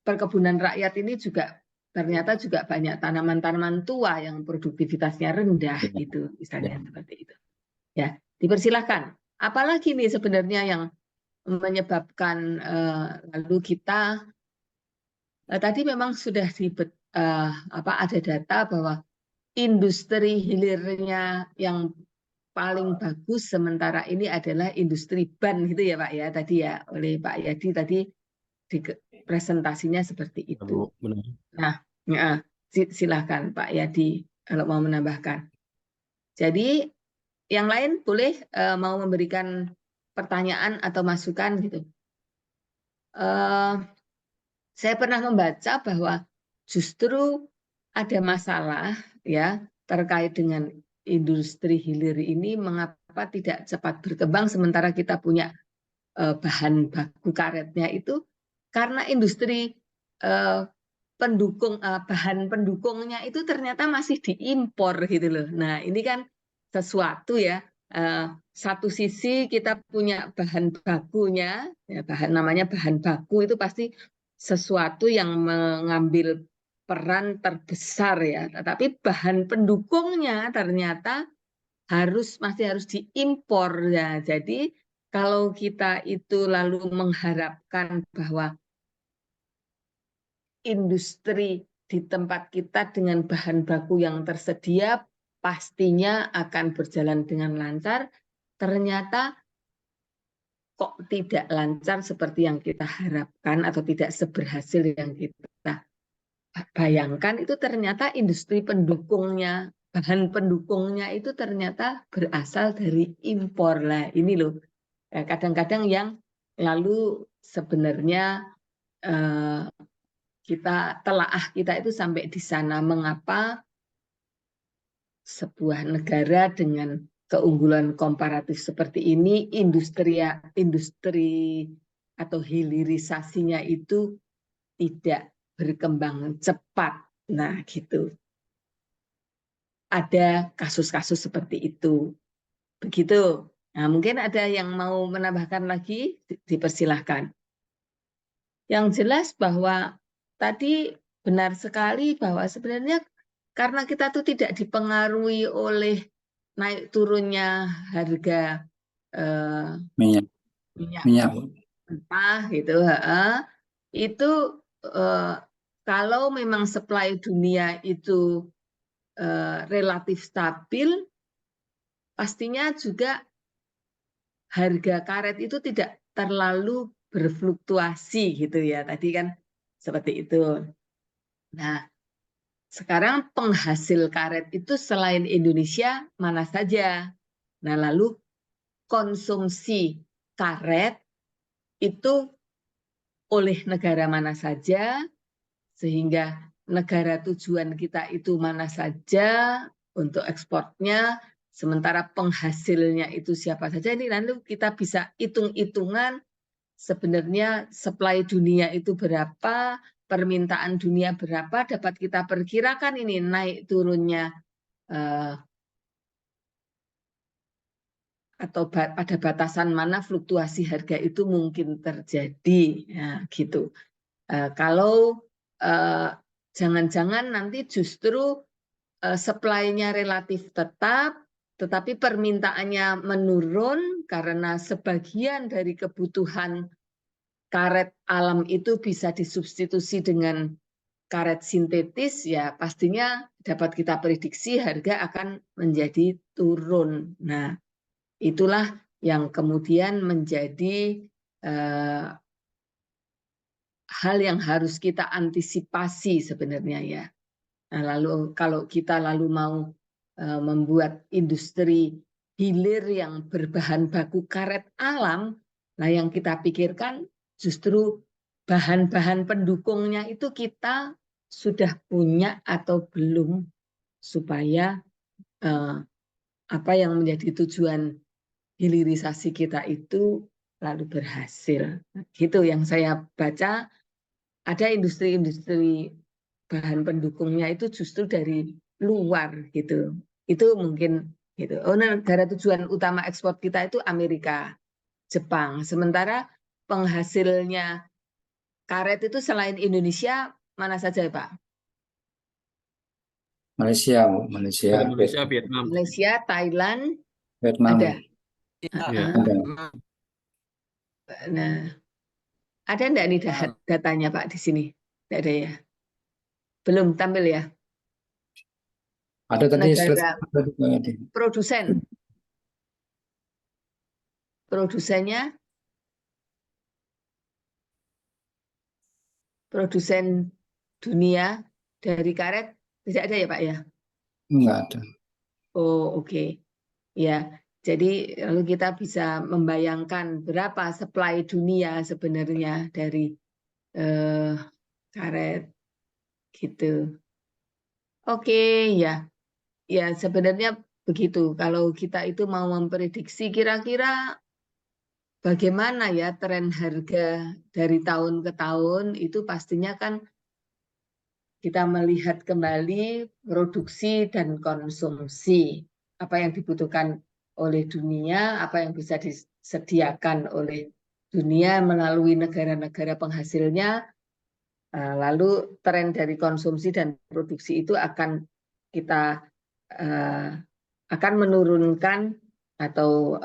perkebunan rakyat ini juga ternyata juga banyak tanaman-tanaman tua yang produktivitasnya rendah gitu misalnya seperti itu. Ya, dipersilahkan. Apalagi nih sebenarnya yang menyebabkan lalu kita tadi memang sudah ada data bahwa industri hilirnya yang paling bagus sementara ini adalah industri ban gitu ya Pak ya tadi ya oleh Pak Yadi tadi di presentasinya seperti itu. Benar. Nah, silakan Pak Yadi kalau mau menambahkan. Jadi yang lain boleh mau memberikan pertanyaan atau masukan gitu. Saya pernah membaca bahwa justru ada masalah ya terkait dengan industri hilir ini, mengapa tidak cepat berkembang sementara kita punya bahan baku karetnya itu karena industri bahan pendukungnya itu ternyata masih diimpor gitu loh. Nah ini kan sesuatu ya. Satu sisi kita punya bahan bakunya, ya namanya bahan baku itu pasti sesuatu yang mengambil peran terbesar ya. Tetapi bahan pendukungnya ternyata masih harus diimpor ya. Jadi kalau kita itu lalu mengharapkan bahwa industri di tempat kita dengan bahan baku yang tersedia pastinya akan berjalan dengan lancar, ternyata kok tidak lancar seperti yang kita harapkan atau tidak seberhasil yang kita bayangkan, itu ternyata industri pendukungnya, bahan pendukungnya itu ternyata berasal dari impor. Lah ini loh, kadang-kadang yang lalu sebenarnya kita itu sampai di sana, mengapa sebuah negara dengan keunggulan komparatif seperti ini industri atau hilirisasinya itu tidak berkembang cepat. Nah, gitu. Ada kasus-kasus seperti itu. Begitu. Nah, mungkin ada yang mau menambahkan lagi, dipersilahkan. Yang jelas bahwa tadi benar sekali bahwa sebenarnya karena kita tuh tidak dipengaruhi oleh naik turunnya harga minyak mentah gitu, itu kalau memang supply dunia itu relatif stabil, pastinya juga harga karet itu tidak terlalu berfluktuasi gitu ya. Tadi kan seperti itu. Nah, sekarang penghasil karet itu selain Indonesia mana saja? Nah, lalu konsumsi karet itu oleh negara mana saja, sehingga negara tujuan kita itu mana saja untuk ekspornya, sementara penghasilnya itu siapa saja. Ini nanti kita bisa hitung-hitungan sebenarnya supply dunia itu berapa, permintaan dunia berapa, dapat kita perkirakan ini naik turunnya atau pada batasan mana fluktuasi harga itu mungkin terjadi, ya, gitu. Kalau jangan-jangan nanti justru supply-nya relatif tetap, tetapi permintaannya menurun karena sebagian dari kebutuhan karet alam itu bisa disubstitusi dengan karet sintetis, ya pastinya dapat kita prediksi harga akan menjadi turun. Nah, itulah yang kemudian menjadi hal yang harus kita antisipasi sebenarnya ya. Nah, lalu kalau kita mau membuat industri hilir yang berbahan baku karet alam, nah yang kita pikirkan justru bahan-bahan pendukungnya itu kita sudah punya atau belum, supaya apa yang menjadi tujuan hilirisasi kita itu lalu berhasil. Gitu yang saya baca, ada industri-industri bahan pendukungnya itu justru dari luar gitu. Itu mungkin gitu. Oh, negara tujuan utama ekspor kita itu Amerika, Jepang. Sementara penghasilnya karet itu selain Indonesia mana saja, Pak? Malaysia, Bu. Malaysia, Indonesia, Vietnam. Malaysia, Thailand, Vietnam. ada. Ya. Ada. Nah, ada enggak nih datanya Pak di sini? Enggak ada ya? Belum tampil ya? Ada tadi Negara slide produsen. Produsennya produsen dunia dari karet tidak ada ya Pak ya? enggak ada. Oh, oke. Ya, jadi lalu kita bisa membayangkan berapa supply dunia sebenarnya dari karet gitu. Oke, ya. Ya, sebenarnya begitu. Kalau kita itu mau memprediksi kira-kira bagaimana ya tren harga dari tahun ke tahun, itu pastinya kan kita melihat kembali produksi dan konsumsi. Apa yang dibutuhkan oleh dunia, apa yang bisa disediakan oleh dunia melalui negara-negara penghasilnya, lalu tren dari konsumsi dan produksi itu akan kita akan menurunkan atau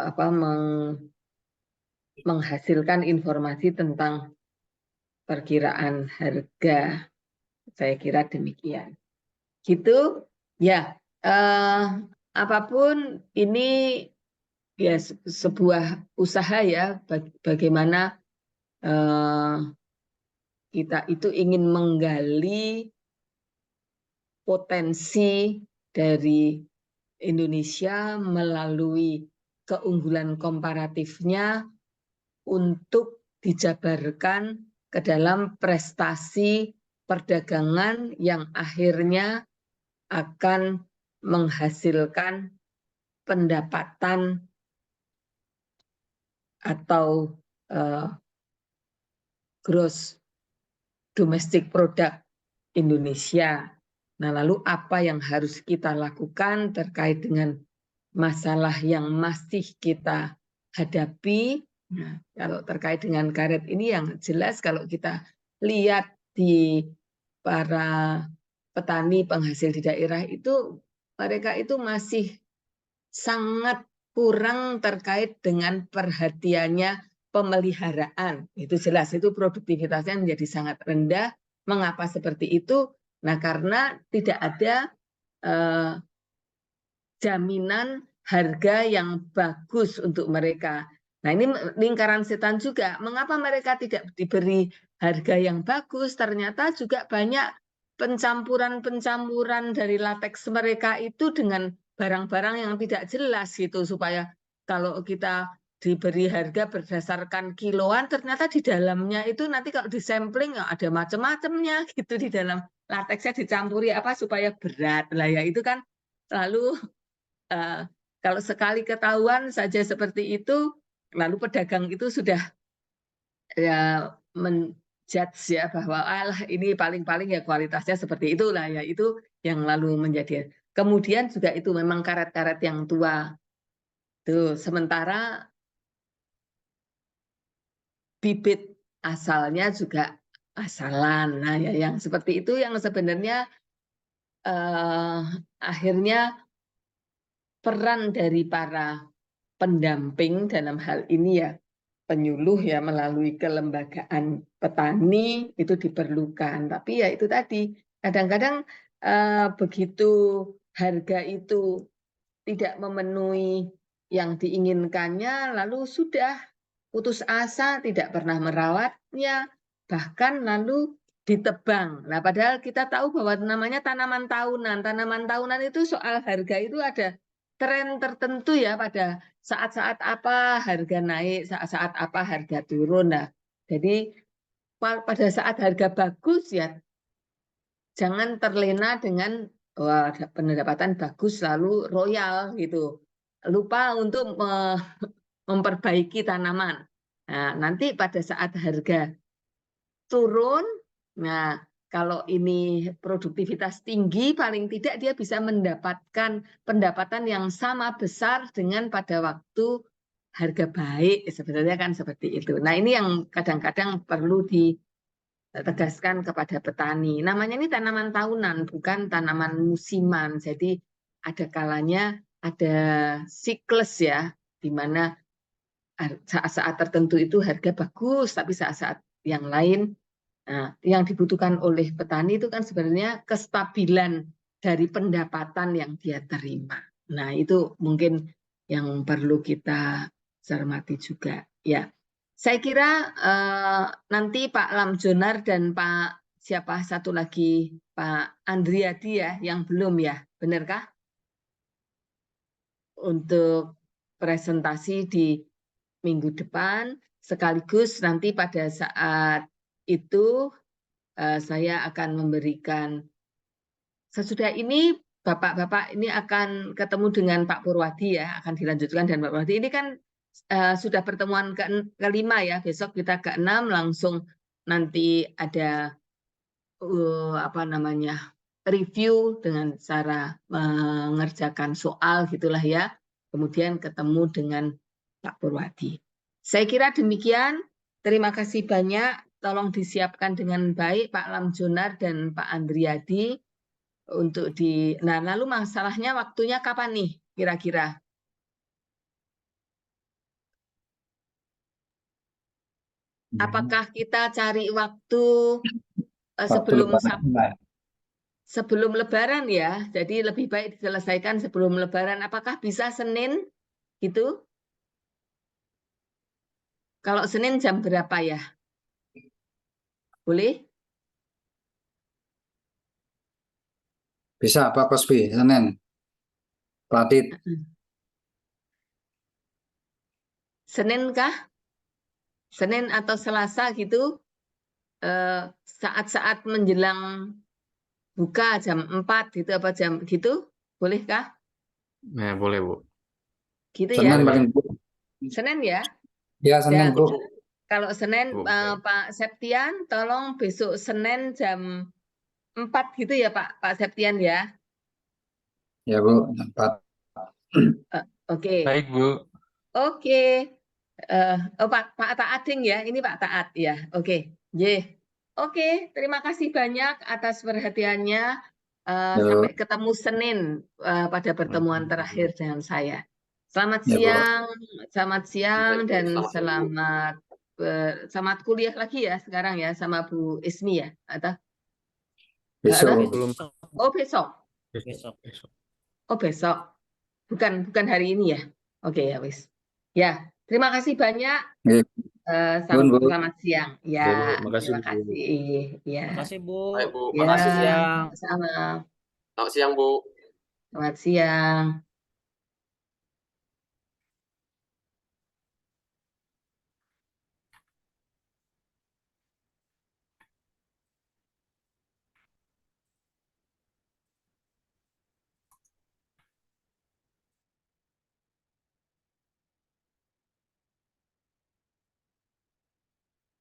menghasilkan informasi tentang perkiraan harga. Saya kira demikian. Gitu ya. Apapun ini ya sebuah usaha ya, bagaimana kita itu ingin menggali potensi dari Indonesia melalui keunggulan komparatifnya untuk dijabarkan ke dalam prestasi perdagangan yang akhirnya akan menghasilkan pendapatan atau gross domestic product Indonesia. Nah, lalu apa yang harus kita lakukan terkait dengan masalah yang masih kita hadapi? Nah, kalau terkait dengan karet ini yang jelas kalau kita lihat di para petani penghasil di daerah itu, mereka itu masih sangat kurang terkait dengan perhatiannya pemeliharaan. Itu jelas, itu produktivitasnya menjadi sangat rendah. Mengapa seperti itu? Nah, karena tidak ada jaminan harga yang bagus untuk mereka. Nah, ini lingkaran setan juga. Mengapa mereka tidak diberi harga yang bagus? Ternyata juga banyak pencampuran-pencampuran dari lateks mereka itu dengan barang-barang yang tidak jelas gitu, supaya kalau kita diberi harga berdasarkan kiloan, ternyata di dalamnya itu nanti kalau disampling ada macam-macamnya gitu, di dalam lateksnya dicampuri apa supaya berat lah ya, itu kan lalu kalau sekali ketahuan saja seperti itu, lalu pedagang itu sudah ya menjudge ya bahwa ini paling-paling ya kualitasnya seperti itulah ya, itu yang lalu menjadi. Kemudian juga itu memang karet-karet yang tua. Tuh, sementara bibit asalnya juga asalan. Nah, ya, yang seperti itu yang sebenarnya akhirnya peran dari para pendamping dalam hal ini ya penyuluh ya melalui kelembagaan petani itu diperlukan. Tapi ya itu tadi kadang-kadang begitu harga itu tidak memenuhi yang diinginkannya, lalu sudah putus asa, tidak pernah merawatnya, bahkan lalu ditebang. Nah, padahal kita tahu bahwa namanya tanaman tahunan. Tanaman tahunan itu soal harga itu ada tren tertentu ya pada saat-saat apa harga naik, saat-saat apa harga turun. Nah, jadi pada saat harga bagus ya jangan terlena dengan wah, pendapatan bagus lalu royal gitu. Lupa untuk memperbaiki tanaman. Nah, nanti pada saat harga turun, nah kalau ini produktivitas tinggi, paling tidak dia bisa mendapatkan pendapatan yang sama besar dengan pada waktu harga baik. Sebenarnya kan seperti itu. Nah, ini yang kadang-kadang perlu ditegaskan kepada petani. Namanya ini tanaman tahunan, bukan tanaman musiman. Jadi ada kalanya ada siklus ya, di mana saat-saat tertentu itu harga bagus, tapi saat-saat yang lain, nah, yang dibutuhkan oleh petani itu kan sebenarnya kestabilan dari pendapatan yang dia terima. Nah, itu mungkin yang perlu kita cermati juga. Ya, saya kira nanti Pak Lamjonar dan Pak siapa satu lagi Pak Andriadi ya yang belum ya, benarkah? Untuk presentasi di minggu depan, sekaligus nanti pada saat itu saya akan memberikan, sesudah ini Bapak-Bapak ini akan ketemu dengan Pak Purwadi ya, akan dilanjutkan dan Pak Purwadi ini kan sudah pertemuan kelima ya, besok kita ke-6 langsung nanti ada apa namanya review dengan cara mengerjakan soal gitulah ya, kemudian ketemu dengan Pak Purwadi. Saya kira demikian. Terima kasih banyak. Tolong disiapkan dengan baik Pak Lamjonar dan Pak Andriadi untuk di. Nah, lalu masalahnya waktunya kapan nih kira-kira? Apakah kita cari waktu sebelum sebelum Lebaran ya? Jadi lebih baik diselesaikan sebelum Lebaran. Apakah bisa Senin gitu? Kalau Senin jam berapa ya? Boleh? Bisa Pak Kosbi, Senin. Radit. Senin kah? Senin atau Selasa gitu? Saat-saat menjelang buka jam 4 gitu apa jam gitu? Bolehkah? Nah, boleh, Bu. Gitu Senin ya? paling Senin ya? ya Senin Ya. Bu. Kalau Senin Bu. Pak Septian tolong besok Senin jam 4 gitu ya Pak Septian ya. Ya Bu, 4. Oke. Baik, Bu. Oke. Pak Taat ya. Ini Pak Taat ya. Oke. Oke, terima kasih banyak atas perhatiannya. Sampai ketemu Senin pada pertemuan terakhir dengan saya. Selamat Ya, Bu. selamat siang dan selamat kuliah lagi ya sekarang ya sama Bu Ismi ya atau Besok. Belum. oh besok Besok. oh besok bukan hari ini ya. Oke ya wis ya terima kasih banyak. Bun, Bu. Selamat siang ya. Terima kasih, Terima Bu. kasih ya. Makasih, Bu. Baik, Bu. Ya, Makasih. Siang. sama. Selamat siang, Bu. Selamat siang.